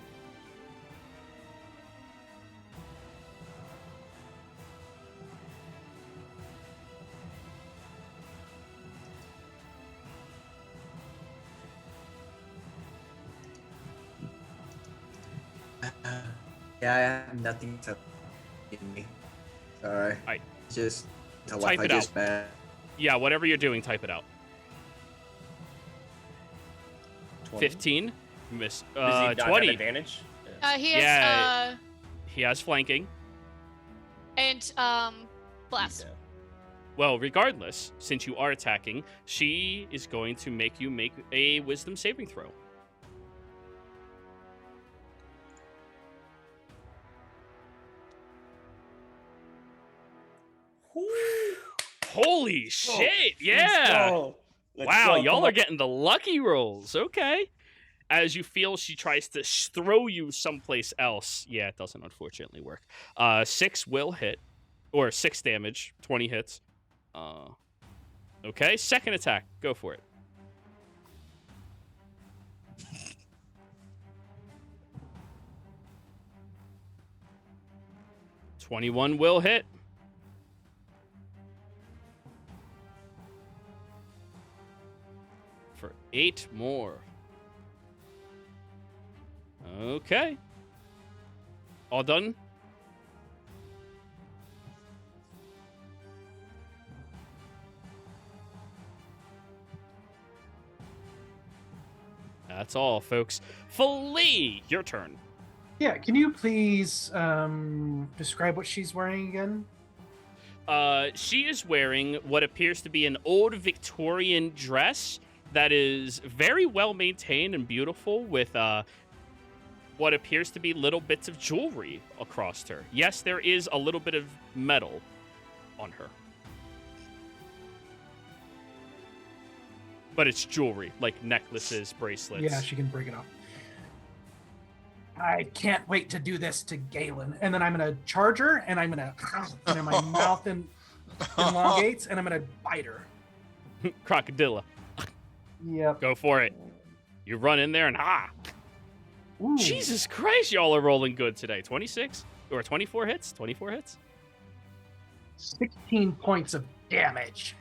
Yeah, I have nothing to give me. Sorry. Alright. Just Type it out. Yeah, whatever you're doing, type it out. 20. 15. Miss. Does he not have 20. advantage? He has Yeah. He has flanking. and blast. Yeah. Well, regardless, since you are attacking, she is going to make you make a wisdom saving throw. Holy shit! Yeah! Wow, y'all are getting the lucky rolls. Okay. As you feel she tries to throw you someplace else. Yeah, it doesn't unfortunately work. 6 will hit. Or 6 damage. 20 hits. Okay, second attack. Go for it. $21 will hit. For 8 more. Okay. All done? That's all, folks. Flea, your turn. Yeah, can you please describe what she's wearing again? She is wearing what appears to be an old Victorian dress that is very well maintained and beautiful with what appears to be little bits of jewelry across her. Yes, there is a little bit of metal on her. But it's jewelry, like necklaces, bracelets. Yeah, she can break it off. I can't wait to do this to Galen. And then I'm going to charge her, and I'm going to... And my mouth elongates, and I'm going to bite her. Crocodilla. Yep. Go for it. You run in there and Ooh. Jesus Christ, y'all are rolling good today. 26? Or 24 hits? 24 hits? 16 points of damage.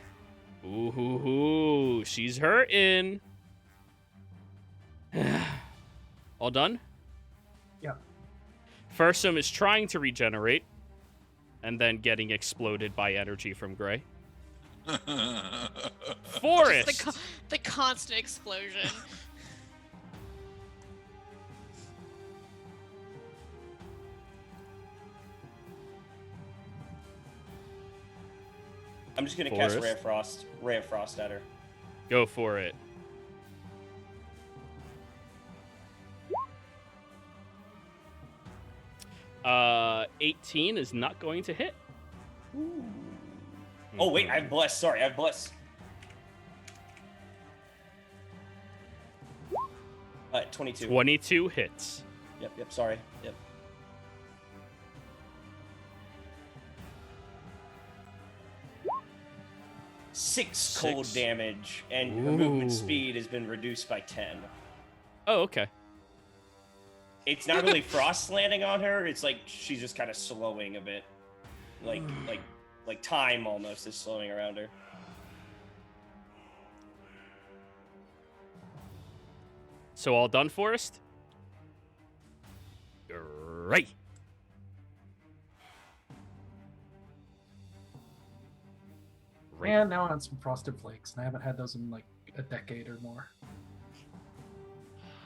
Ooh, she's hurting. All done? Yeah. Fursum is trying to regenerate and then getting exploded by energy from Gray. Forest! Just the constant explosion. I'm just gonna cast Ray of Frost at her. Go for it. Uh, 18 is not going to hit. Ooh. Oh wait, I have bless. Sorry, I have bless. 22. 22 hits. Yep. Sorry. Yep. 6 cold damage, and her movement speed has been reduced by 10. Oh, okay. It's not really frost landing on her. It's like she's just kind of slowing a bit, like time almost is slowing around her. So all done, Forest? Great. And now on some Frosted Flakes, and I haven't had those in like a decade or more.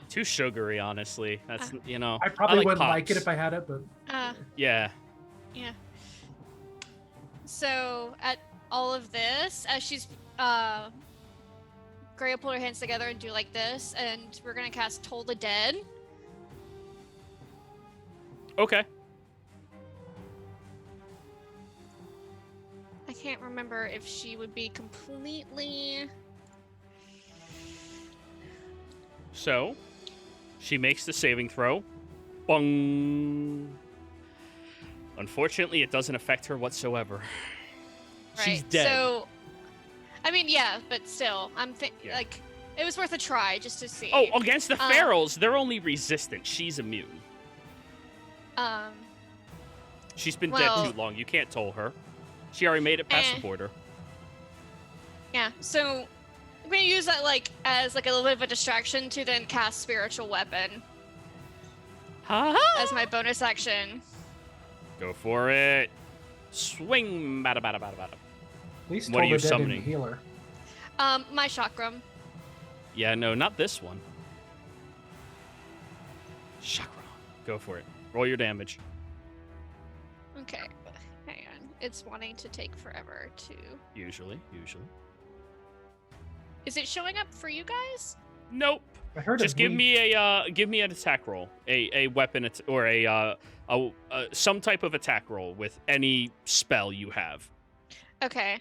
Too sugary, honestly. That's, you know. I probably like wouldn't Pops. like it if I had it, but... Yeah. Yeah. So, at all of this, as she's, Gray will pull her hands together and do like this, and we're gonna cast Toll the Dead. Okay. I can't remember if she would be completely... So, she makes the saving throw. Bung. Unfortunately, it doesn't affect her whatsoever. Right. She's dead. So, I mean, yeah, but still, like, it was worth a try just to see. Oh, against the ferals, they're only resistant. She's immune. She's been dead too long. You can't toll her. She already made it past the border. Yeah, so I'm gonna use that like as like a little bit of a distraction to then cast Spiritual Weapon. as my bonus action. Go for it. Swing. Bada, bada, bada, bada. At least What are told you the dead summoning? didn't heal her. My chakram. Yeah, no, not this one. Chakra. Go for it. Roll your damage. Okay, hang on. It's wanting to take forever to. Usually. Is it showing up for you guys? Nope. I heard Just give me an attack roll, a weapon or a some type of attack roll with any spell you have. Okay.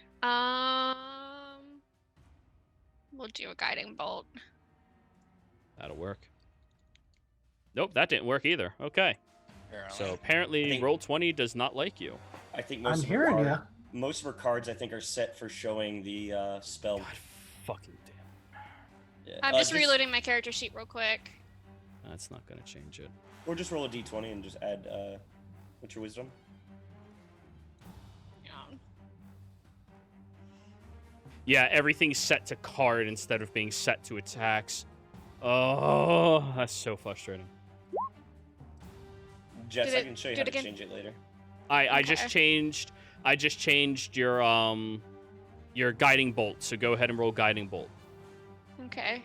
We'll do a guiding bolt. That'll work. Nope, that didn't work either. Okay. So apparently, Roll20 does not like you. I think I'm hearing you. most of her cards, I think, are set for showing the spell. God fucking damn. Yeah. I'm just reloading my character sheet real quick. That's not gonna change it. Or just roll a d20 and just add, what's your wisdom? Yeah, everything's set to card instead of being set to attacks. Oh, that's so frustrating. Jess, I can show you how to change it later. I just changed your guiding bolt, so go ahead and roll guiding bolt. Okay.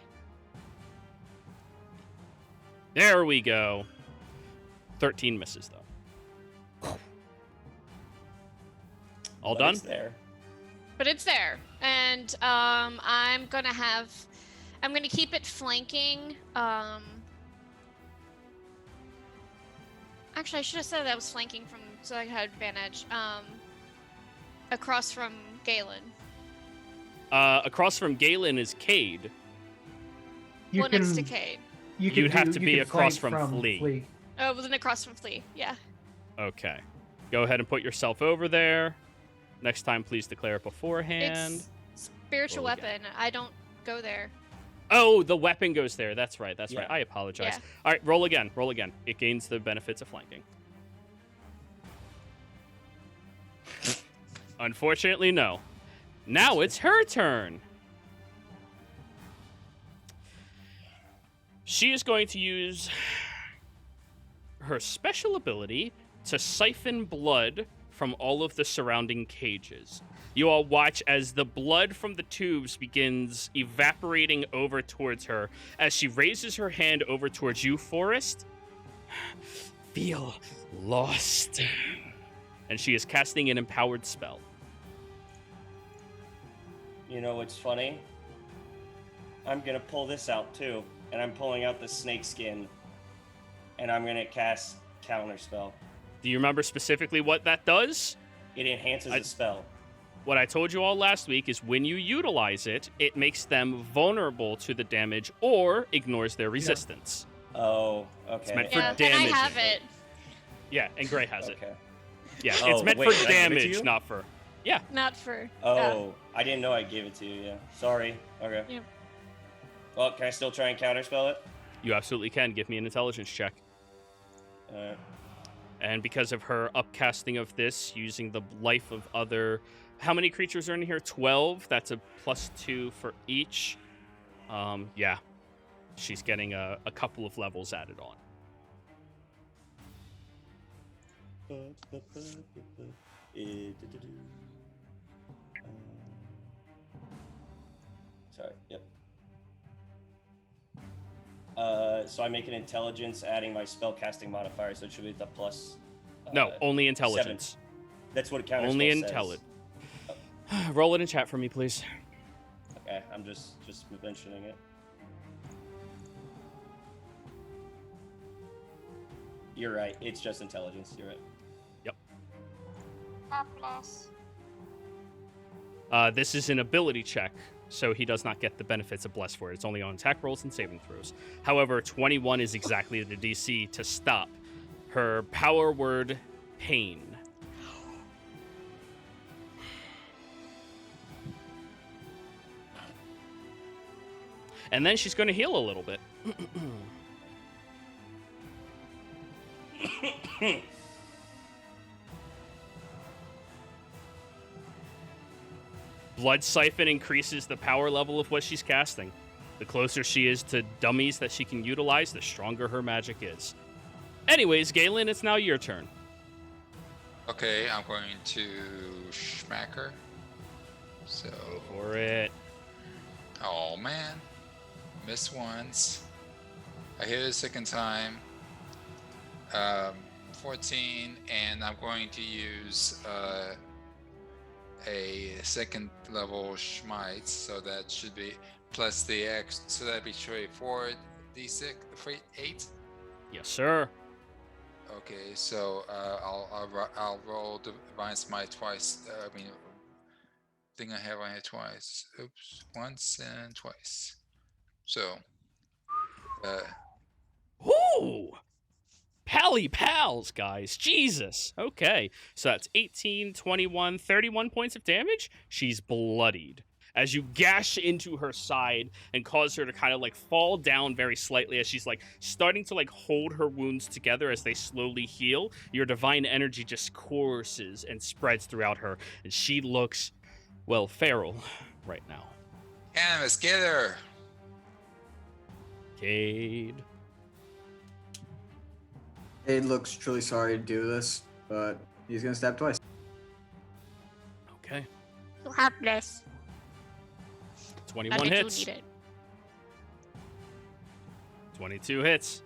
There we go. 13 misses though. All But done? It's there. But it's there. And I'm gonna keep it flanking. Actually, I should have said that I was flanking from so I had advantage. Across from Galen. Across from Galen is Cade. Next to Cade. You'd have to be across from Flea. Oh, it wasn't across from Flea. Yeah. Okay. Go ahead and put yourself over there. Next time, please declare it beforehand. It's spiritual weapon. I don't go there. Oh, the weapon goes there. That's right. That's Yeah. right. I apologize. Yeah. All right, roll again. Roll again. It gains the benefits of flanking. Unfortunately, no. Now it's her turn. She is going to use her special ability to siphon blood from all of the surrounding cages. You all watch as the blood from the tubes begins evaporating over towards her as she raises her hand over towards you, Forrest. Feel lost. And she is casting an empowered spell. You know what's funny? I'm gonna pull this out too, and I'm pulling out the snake skin, and I'm gonna cast Counterspell. Do you remember specifically what that does? It enhances the spell. What I told you all last week is when you utilize it, it makes them vulnerable to the damage or ignores their resistance. Oh, okay. It's meant for Yeah, and damage. I have it. Yeah, and Gray has it. Okay. Yeah, Oh, it's meant wait, for did I give it to damage, you? not for... Yeah. Not for. Oh, I didn't know I gave it to you. Yeah. Sorry. Okay. Yeah. Well, can I still try and counterspell it? You absolutely can. Give me an intelligence check. And because of her upcasting of this, using the life of other... How many creatures are in here? 12. That's a +2 for each. Yeah. She's getting a couple of levels added on. Sorry. Yep. So I make an intelligence, adding my spellcasting modifier, so it should be the plus. No, only intelligence. 7. That's what it counts. Only intelligence. Roll it in chat for me, please. Okay, I'm just mentioning it. You're right. It's just intelligence. You're right. Yep. Plus. This is an ability check, so he does not get the benefits of Bless for it. It's only on attack rolls and saving throws. However, 21 is exactly the DC to stop her power word, pain. And then she's going to heal a little bit. Blood Siphon increases the power level of what she's casting. The closer she is to dummies that she can utilize, the stronger her magic is. Anyways, Galen, it's now your turn. Okay, I'm going to smack her. So. Go for it. Oh man, miss once. I hit it a second time. 14, and I'm going to use a second level smite, so that should be plus the X, so that'd be 4d6, 8. Yes, sir. Okay, so I'll roll divine smite twice. I think I have on here twice. Oops, once and twice. So, Ooh! Pally pals, guys. Jesus. Okay. So that's 18, 21, 31 points of damage. She's bloodied. As you gash into her side and cause her to kind of like fall down very slightly as she's like starting to like hold her wounds together as they slowly heal, your divine energy just courses and spreads throughout her. And she looks, well, feral right now. Animus, get her! Cade. He looks truly sorry to do this, but he's gonna stab twice. Okay. You have this. 21 and I hits. do need it. 22 hits.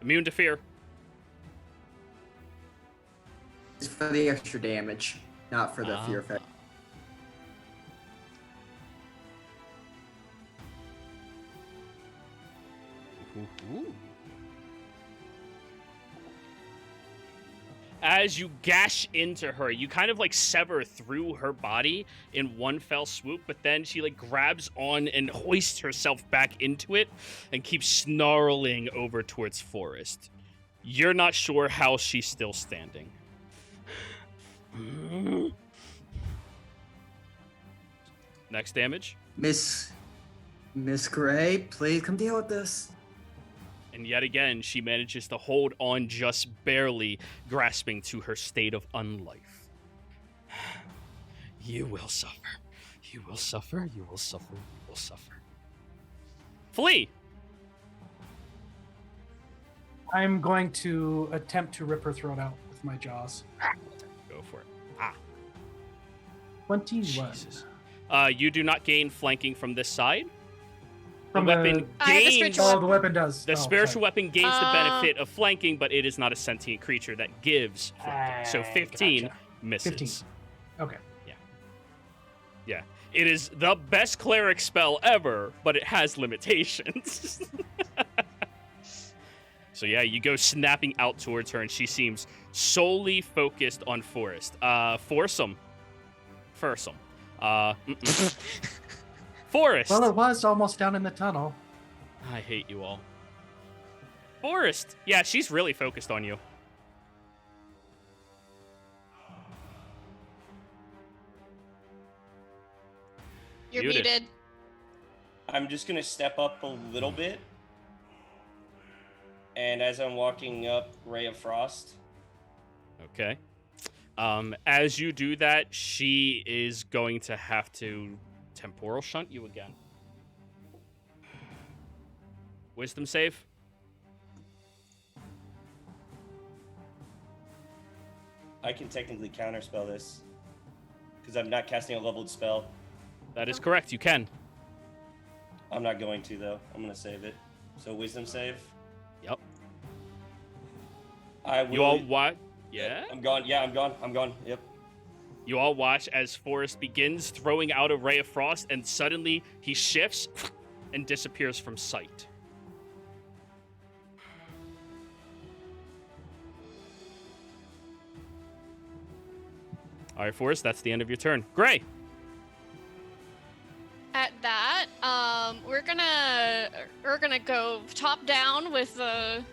Immune to fear. It's for the extra damage, not for the fear effect. Ooh. As you gash into her, you kind of like sever through her body in one fell swoop, but then she like grabs on and hoists herself back into it and keeps snarling over towards Forrest. You're not sure how she's still standing. Next damage. Miss Gray, please come deal with this. And yet again, she manages to hold on just barely, grasping to her state of unlife. You will suffer. You will suffer. You will suffer. You will suffer. Flee! I'm going to attempt to rip her throat out with my jaws. Go for it. 21. Jesus. You do not gain flanking from this side. From the weapon gains. Oh, the weapon does. The spiritual weapon gains the benefit of flanking, but it is not a sentient creature that gives flanking. So 15 gotcha. misses. 15. Okay. Yeah. It is the best cleric spell ever, but it has limitations. So yeah, you go snapping out towards her, and she seems solely focused on Forrest. Foursome. Forrest. Well, it was almost down in the tunnel. I hate you all. Forrest. Yeah, she's really focused on you. You're Muted. muted. I'm just gonna step up a little bit, and as I'm walking up, Ray of Frost. Okay. As you do that, she is going to have to temporal shunt you again. Wisdom save. I can technically counterspell this because I'm not casting a leveled spell. That is correct. You can. I'm not going to though. I'm gonna save it. So wisdom save. Yep. I will. You all what? Yeah. I'm gone. Yeah, I'm gone. I'm gone. Yep. You all watch as Forrest begins throwing out a ray of frost, and suddenly he shifts and disappears from sight. All right, Forrest, that's the end of your turn. Gray. At that, we're gonna go top down with the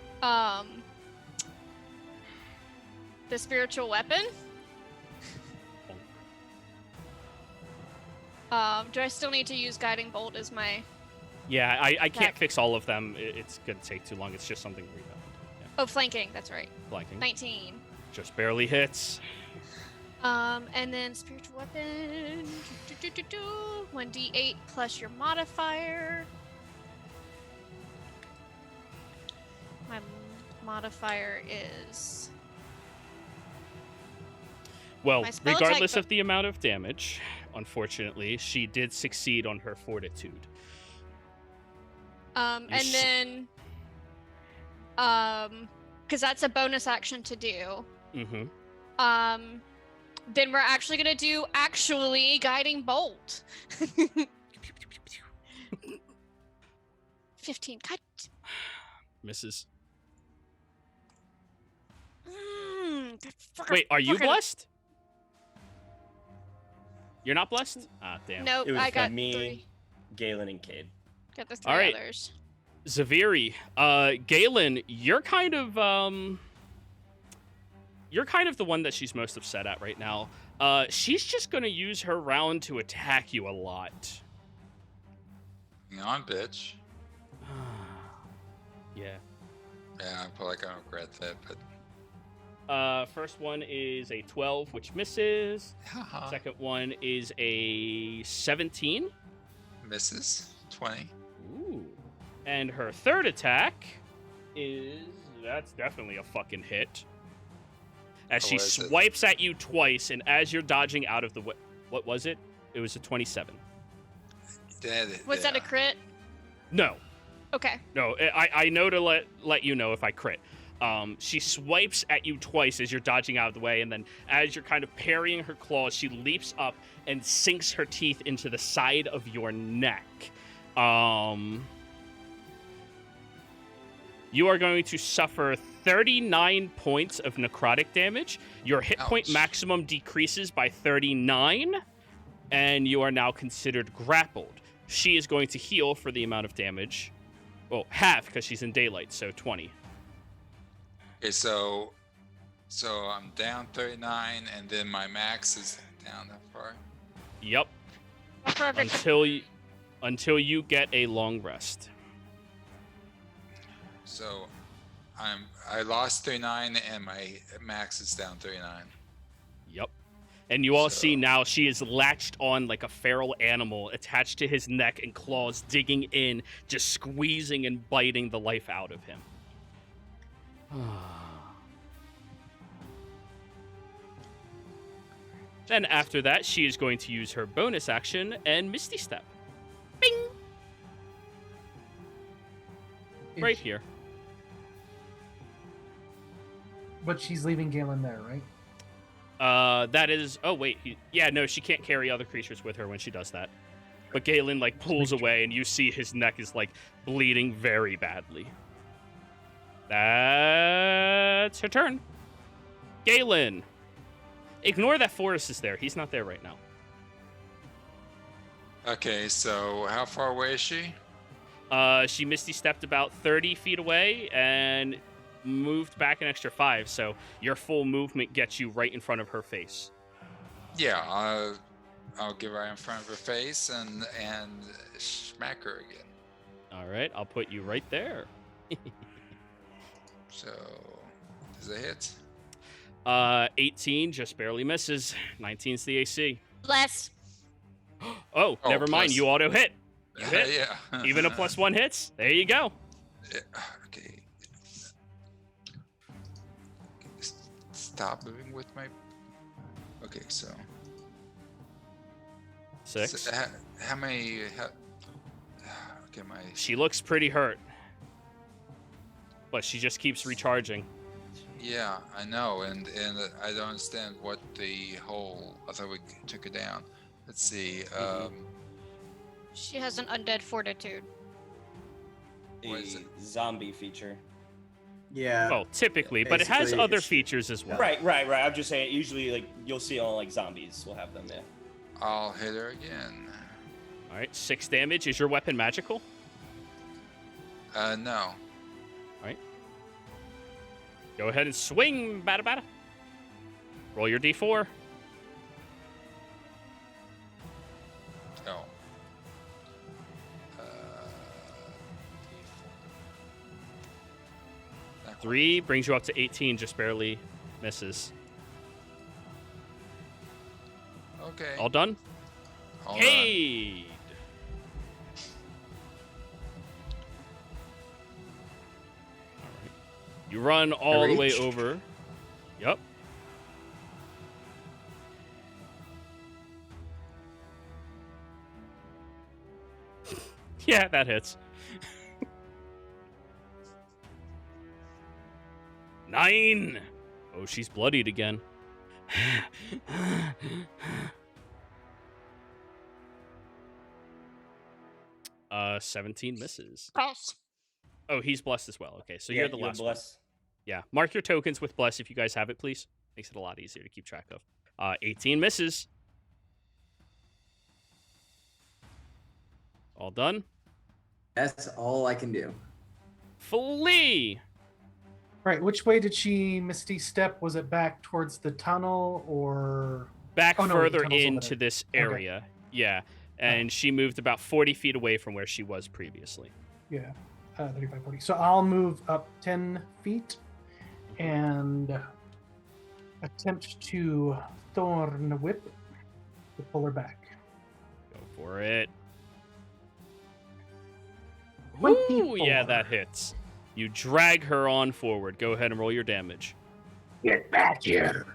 spiritual weapon. Do I still need to use guiding bolt as my? Yeah, I can't fix all of them. It's gonna take too long. It's just something we know. Yeah. Oh, flanking. That's right. Flanking. 19. Just barely hits. And then spiritual weapon. 1d8 plus your modifier. My modifier is. Well, My spell regardless attack of the amount of damage, unfortunately, she did succeed on her fortitude. And then, because that's a bonus action to do. Mm-hmm. Then we're actually gonna do guiding bolt. 15. God. Misses. That Wait, are you fucking- blessed? You're not blessed? Ah, damn. Nope, It was I for got me, 3. Galen, and Cade. Got the 3 All right. others. Zaviri, Galen, you're kind of the one that she's most upset at right now. She's just gonna use her round to attack you a lot. Hang on, bitch. Yeah. Yeah, I feel like I regret that, but First one is a 12, which misses. haha, Second one is a 17. misses 20. Ooh. And her third attack that's definitely a fucking hit. As she What is it? swipes at you twice, and as you're dodging out of the way, what was it? It was a 27. Was that a crit? No, Okay. no. I know to let you know if I crit. She swipes at you twice as you're dodging out of the way, and then as you're kind of parrying her claws, she leaps up and sinks her teeth into the side of your neck. You are going to suffer 39 points of necrotic damage. Your hit point Ouch. maximum decreases by 39, and you are now considered grappled. She is going to heal for the amount of damage. Well, half, because she's in daylight, so 20. Okay, so I'm down 39, and then my max is down that far. Yep. Perfect. Until you get a long rest. So I lost 39, and my max is down 39. Yep. And you all So- see now she is latched on like a feral animal, attached to his neck and claws digging in, just squeezing and biting the life out of him. Then after that, she is going to use her bonus action and Misty Step. Bing! Right here. But she's leaving Galen there, right? That is. Oh wait, no, she can't carry other creatures with her when she does that. But Galen like pulls away, and you see his neck is like bleeding very badly. That's her turn. Galen, ignore that Forrest is there. He's not there right now. Okay, so how far away is she? She Misty stepped about 30 feet away and moved back an extra 5. So your full movement gets you right in front of her face. Yeah, I'll get right in front of her face and smack her again. All right, I'll put you right there. So, does it hit? 18 just barely misses. 19's the AC. Less. Oh, Oh, never mind. plus. You auto hit. You hit. Yeah. Even a +1 hits. There you go. Yeah, okay. Stop moving with my. Okay, so. 6. So, how many? Okay, my. She looks pretty hurt. But she just keeps recharging. Yeah, I know, and I don't understand what the whole. I thought we took it down. Let's see. She has an undead fortitude. What is it? Zombie feature. Yeah. Well, typically, but it has Basically, other it's- features as well. Right. I'm just saying. Usually, like you'll see all like zombies will have them. Yeah. I'll hit her again. All right, 6 damage. Is your weapon magical? No. Go ahead and swing, bada bada. Roll your d4. No. 3 brings you up to 18, just barely misses. Okay. All done? All Cade. Alright. You run all the way reached. over. Yep. Yeah, that hits. 9. Oh, she's bloodied again. 17 misses. Pass. Oh, he's blessed as well. Okay, so Yeah, you're the last one. bless. Yeah, mark your tokens with bless if you guys have it, please. Makes it a lot easier to keep track of. 18 misses. All done. That's all I can do. Flee. Right. Which way did she Misty step? Was it back towards the tunnel or Back Oh, no, the further tunnel's over into there. this Okay. area. Yeah, and she moved about 40 feet away from where she was previously. yeah, 35, 40. So I'll move up 10 feet and attempt to thorn whip to pull her back. Go for it. 24. Ooh, yeah, that hits. You drag her on forward. Go ahead and roll your damage. Get back here.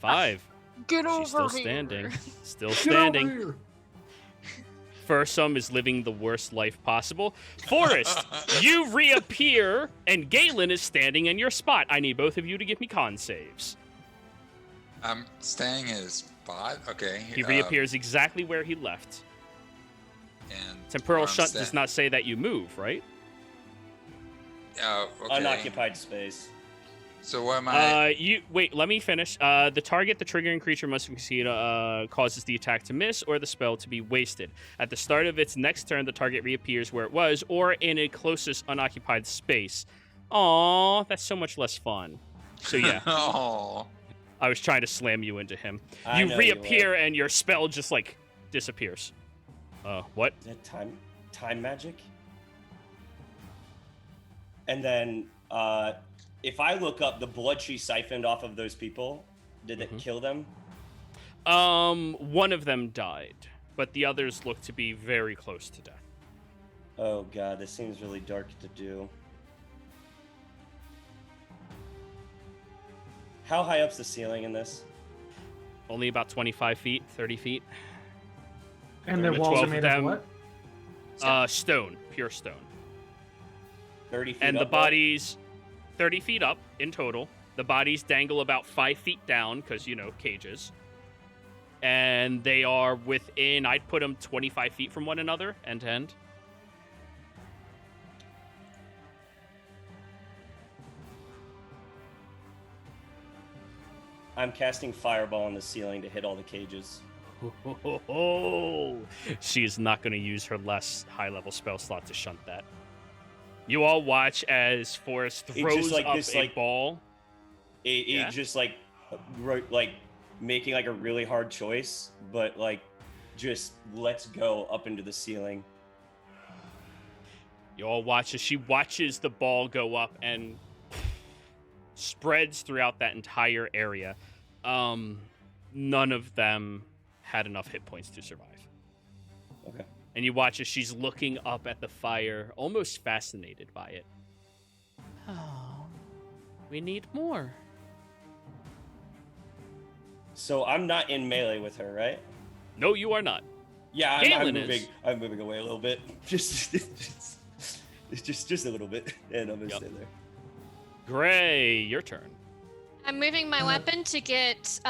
5. Get over She's still here. standing. Still Get standing. over here. Fursum is living the worst life possible. Forrest, you reappear, and Galen is standing in your spot. I need both of you to give me con saves. I'm staying in his spot. Okay. He reappears exactly where he left. And Temporal where I'm shunt does not say that you move, right? Okay. Unoccupied space. So where am I? Wait, let me finish. The target, the triggering creature must succeed, causes the attack to miss or the spell to be wasted. At the start of its next turn, the target reappears where it was or in a closest unoccupied space. Aw, that's so much less fun. So yeah, Oh. I was trying to slam you into him. I You know reappear were. and your spell just like disappears. What? Is that time magic? And then, if I look up the blood she siphoned off of those people, did it kill them? One of them died, but the others look to be very close to death. Oh god, this seems really dark to do. How high up's the ceiling in this? Only about 25 feet, 30 feet. And the The walls 12 are of made them- of what? Stone, pure stone. 30 feet And the up, bodies, 30 feet up in total. The bodies dangle about 5 feet down because, cages. And they are within, I'd put them 25 feet from one another, end to end. I'm casting fireball on the ceiling to hit all the cages. She is not going to use her less high-level spell slot to shunt that. You all watch as Forrest It's throws just like up this, a like- ball. It just like making like a really hard choice, but like just lets go up into the ceiling. You all watch as she watches the ball go up and spreads throughout that entire area. None of them had enough hit points to survive. Okay. And you watch as she's looking up at the fire, almost fascinated by it. Oh, we need more. So I'm not in melee with her, right? No, you are not. Yeah, I'm Galen moving. is. I'm moving away a little bit. Just a little bit, and I'm gonna Yep. stay there. Gray, your turn. I'm moving my weapon to get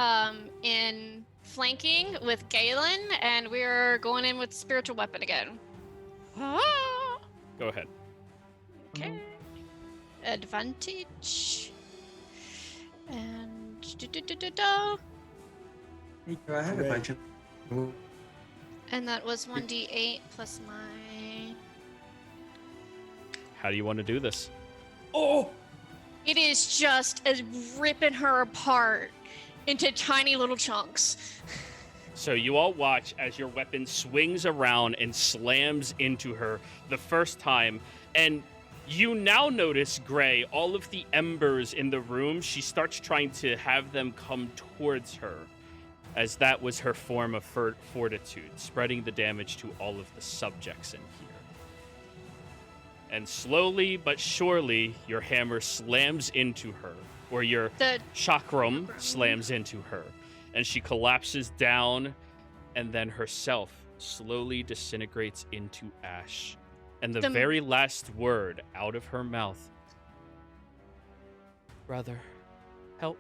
in flanking with Galen, and we're going in with spiritual weapon again. Go ahead. Okay. Advantage. And I have a bunch of. and that was 1d8 plus my. How do you want to do this? Oh, It is just as ripping her apart into tiny little chunks. So you all watch as your weapon swings around and slams into her the first time, and You now notice, Gray, all of the embers in the room, she starts trying to have them come towards her, as that was her form of fortitude, spreading the damage to all of the subjects in here. And slowly but surely, your hammer slams into her, or your chakram slams into her, and she collapses down, and then herself slowly disintegrates into ash. And the very last word out of her mouth, brother, help.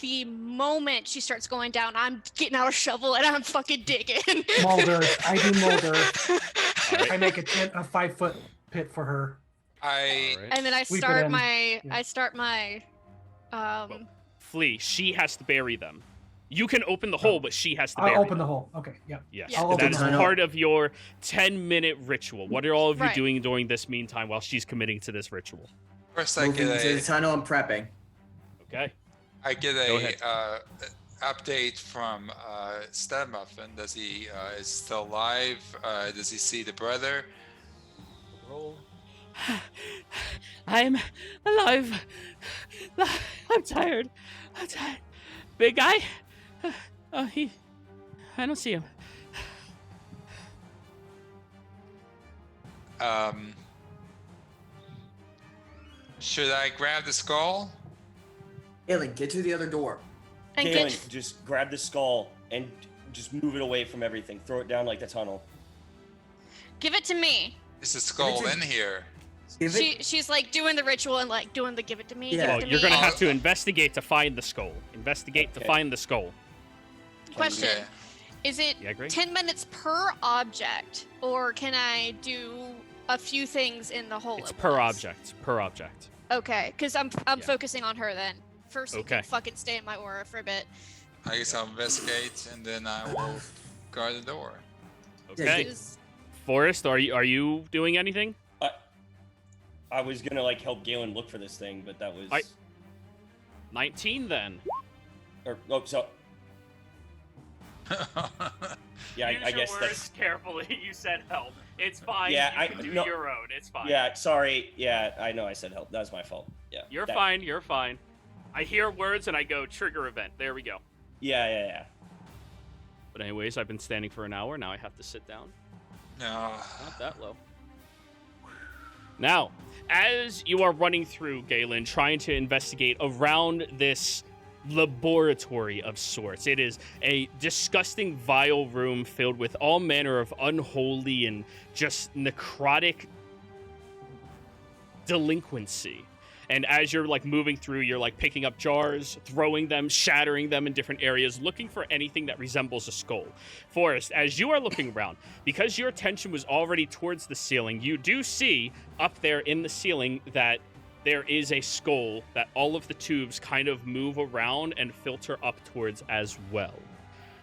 The moment she starts going down, I'm getting out a shovel and I'm fucking digging. Mulder. I do Mulder. Right. I make a 5-foot pit for her. And then I start my Flea, she has to bury them. You can open the hole, but she has to bury I'll open them. the hole. Okay, yeah. Yes, Yeah. I'll that open is the hole. part of your 10-minute ritual. What are all of you Right. doing during this meantime while she's committing to this ritual? First, I Moving get to the a tunnel and prepping. Okay. Go ahead. Update from Stabmuffin. Does he is still alive? Does he see the brother? Roll. I'm alive. I'm tired. Big guy? Oh, I don't see him. Should I grab the skull? Ailey, get to the other door. and Galen, get just grab the skull and just move it away from everything. Throw it down like the tunnel. give it to me. Is the skull Give it in to- here? Give it. She's like doing the ritual and like doing the give it to me. Yeah. Give Oh, it to you're me. going to have to investigate to find the skull. Investigate to Okay. find the skull. Question: Okay. Is it Yeah, great. 10 minutes per object, or can I do a few things in the hole? It's at per once? object. Per object. Okay, because I'm Yeah. focusing on her then. First, Okay. fucking stay in my aura for a bit. I guess I'll investigate and then I will guard the door. Okay. Is- Forrest, are you doing anything? I was gonna like help Galen look for this thing, but that was 19 then. so yeah. I guess that's carefully. You said help. It's fine. Yeah, you can do no. your own. It's fine. yeah. Sorry. Yeah, I know I said help. That was my fault. Yeah. You're that- fine. You're fine. I hear words and I go trigger event. There we go. Yeah. But anyways, I've been standing for an hour. Now I have to sit down. No. Not that low. Now, as you are running through, Galen, trying to investigate around this laboratory of sorts, it is a disgusting, vile room filled with all manner of unholy and just necrotic delinquency. And as you're like moving through, you're like picking up jars, throwing them, shattering them in different areas, looking for anything that resembles a skull. Forrest, as you are looking around, because your attention was already towards the ceiling, you do see up there in the ceiling that there is a skull that all of the tubes kind of move around and filter up towards as well.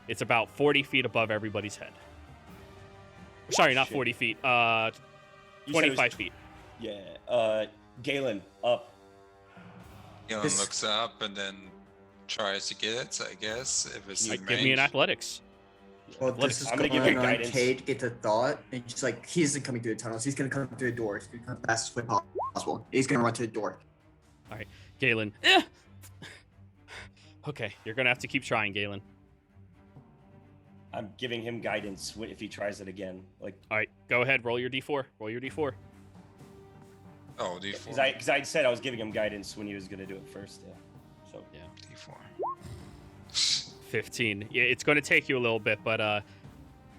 It's about 40 feet above everybody's head. Sorry, not Shit. 40 feet. You said it was 25 feet. Yeah. Galen, up. Galen This- looks up and then tries to get it, I guess, if it's in Give me an range. athletics. Well, Let's- this is I'm gonna going give you on guidance. Cade gets a thought, and just like he isn't coming through the tunnels. He's gonna come through the door. He's gonna come the fastest way possible. He's gonna run to the door. Galen. Okay, you're gonna have to keep trying, Galen. I'm giving him guidance if he tries it again. Like, All right, go ahead. Roll your d4. Roll your d4. Oh, D4. because I said I was giving him guidance when he was gonna do it first. Yeah. So D4. 15. Yeah, it's going to take you a little bit, but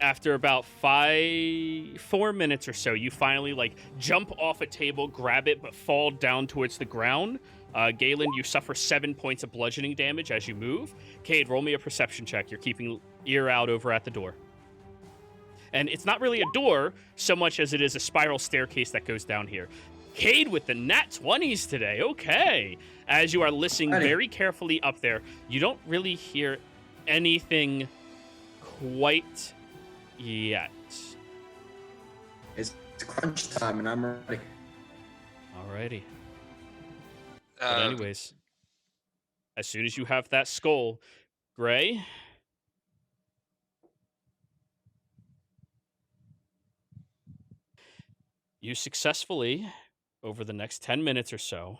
after about 4 minutes or so, you finally like jump off a table, grab it, but fall down towards the ground. Galen, you suffer 7 points of bludgeoning damage as you move. Cade, roll me a perception check. You're keeping ear out over at the door. And it's not really a door so much as it is a spiral staircase that goes down here. Cade with the nat 20s today. Okay. As you are listening Alrighty. very carefully up there, you don't really hear anything quite yet. It's crunch time, and I'm ready. Alrighty. But Uh, anyways, as soon as you have that skull, Gray, You successfully, over the next 10 minutes or so,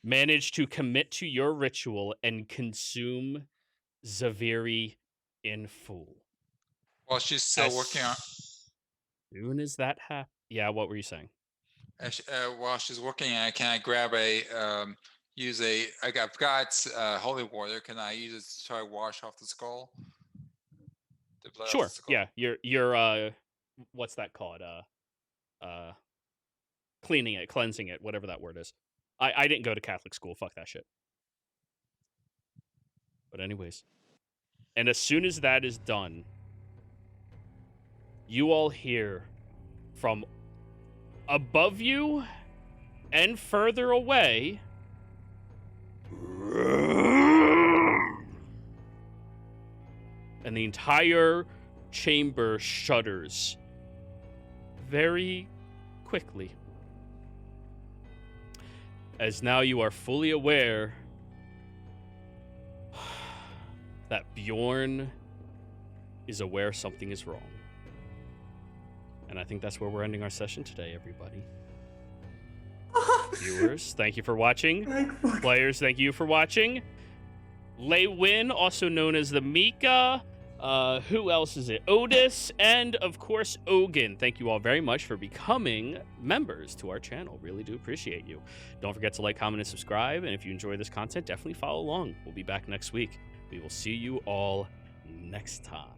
manage to commit to your ritual and consume Zaviri in full. While she's still working on. Soon as that happens. Yeah, what were you saying? While she's working on it, can I grab I've got holy water. Can I use it to try to wash off the skull? The blood off Sure. the skull? Yeah, you're what's that called? Cleaning it, cleansing it, whatever that word is. I didn't go to Catholic school. Fuck that shit. But anyways. And as soon as that is done, you all hear from above you and further away and the entire chamber shudders very quickly, as now you are fully aware that Bjorn is aware something is wrong. And I think that's where we're ending our session today, everybody. Viewers, thank you for watching. Players, thank you for watching. Lei Win, also known as the Mika. Who else is it? Otis, and of course, Ogun. Thank you all very much for becoming members to our channel. Really do appreciate you. Don't forget to like, comment, and subscribe. And if you enjoy this content, definitely follow along. We'll be back next week. We will see you all next time.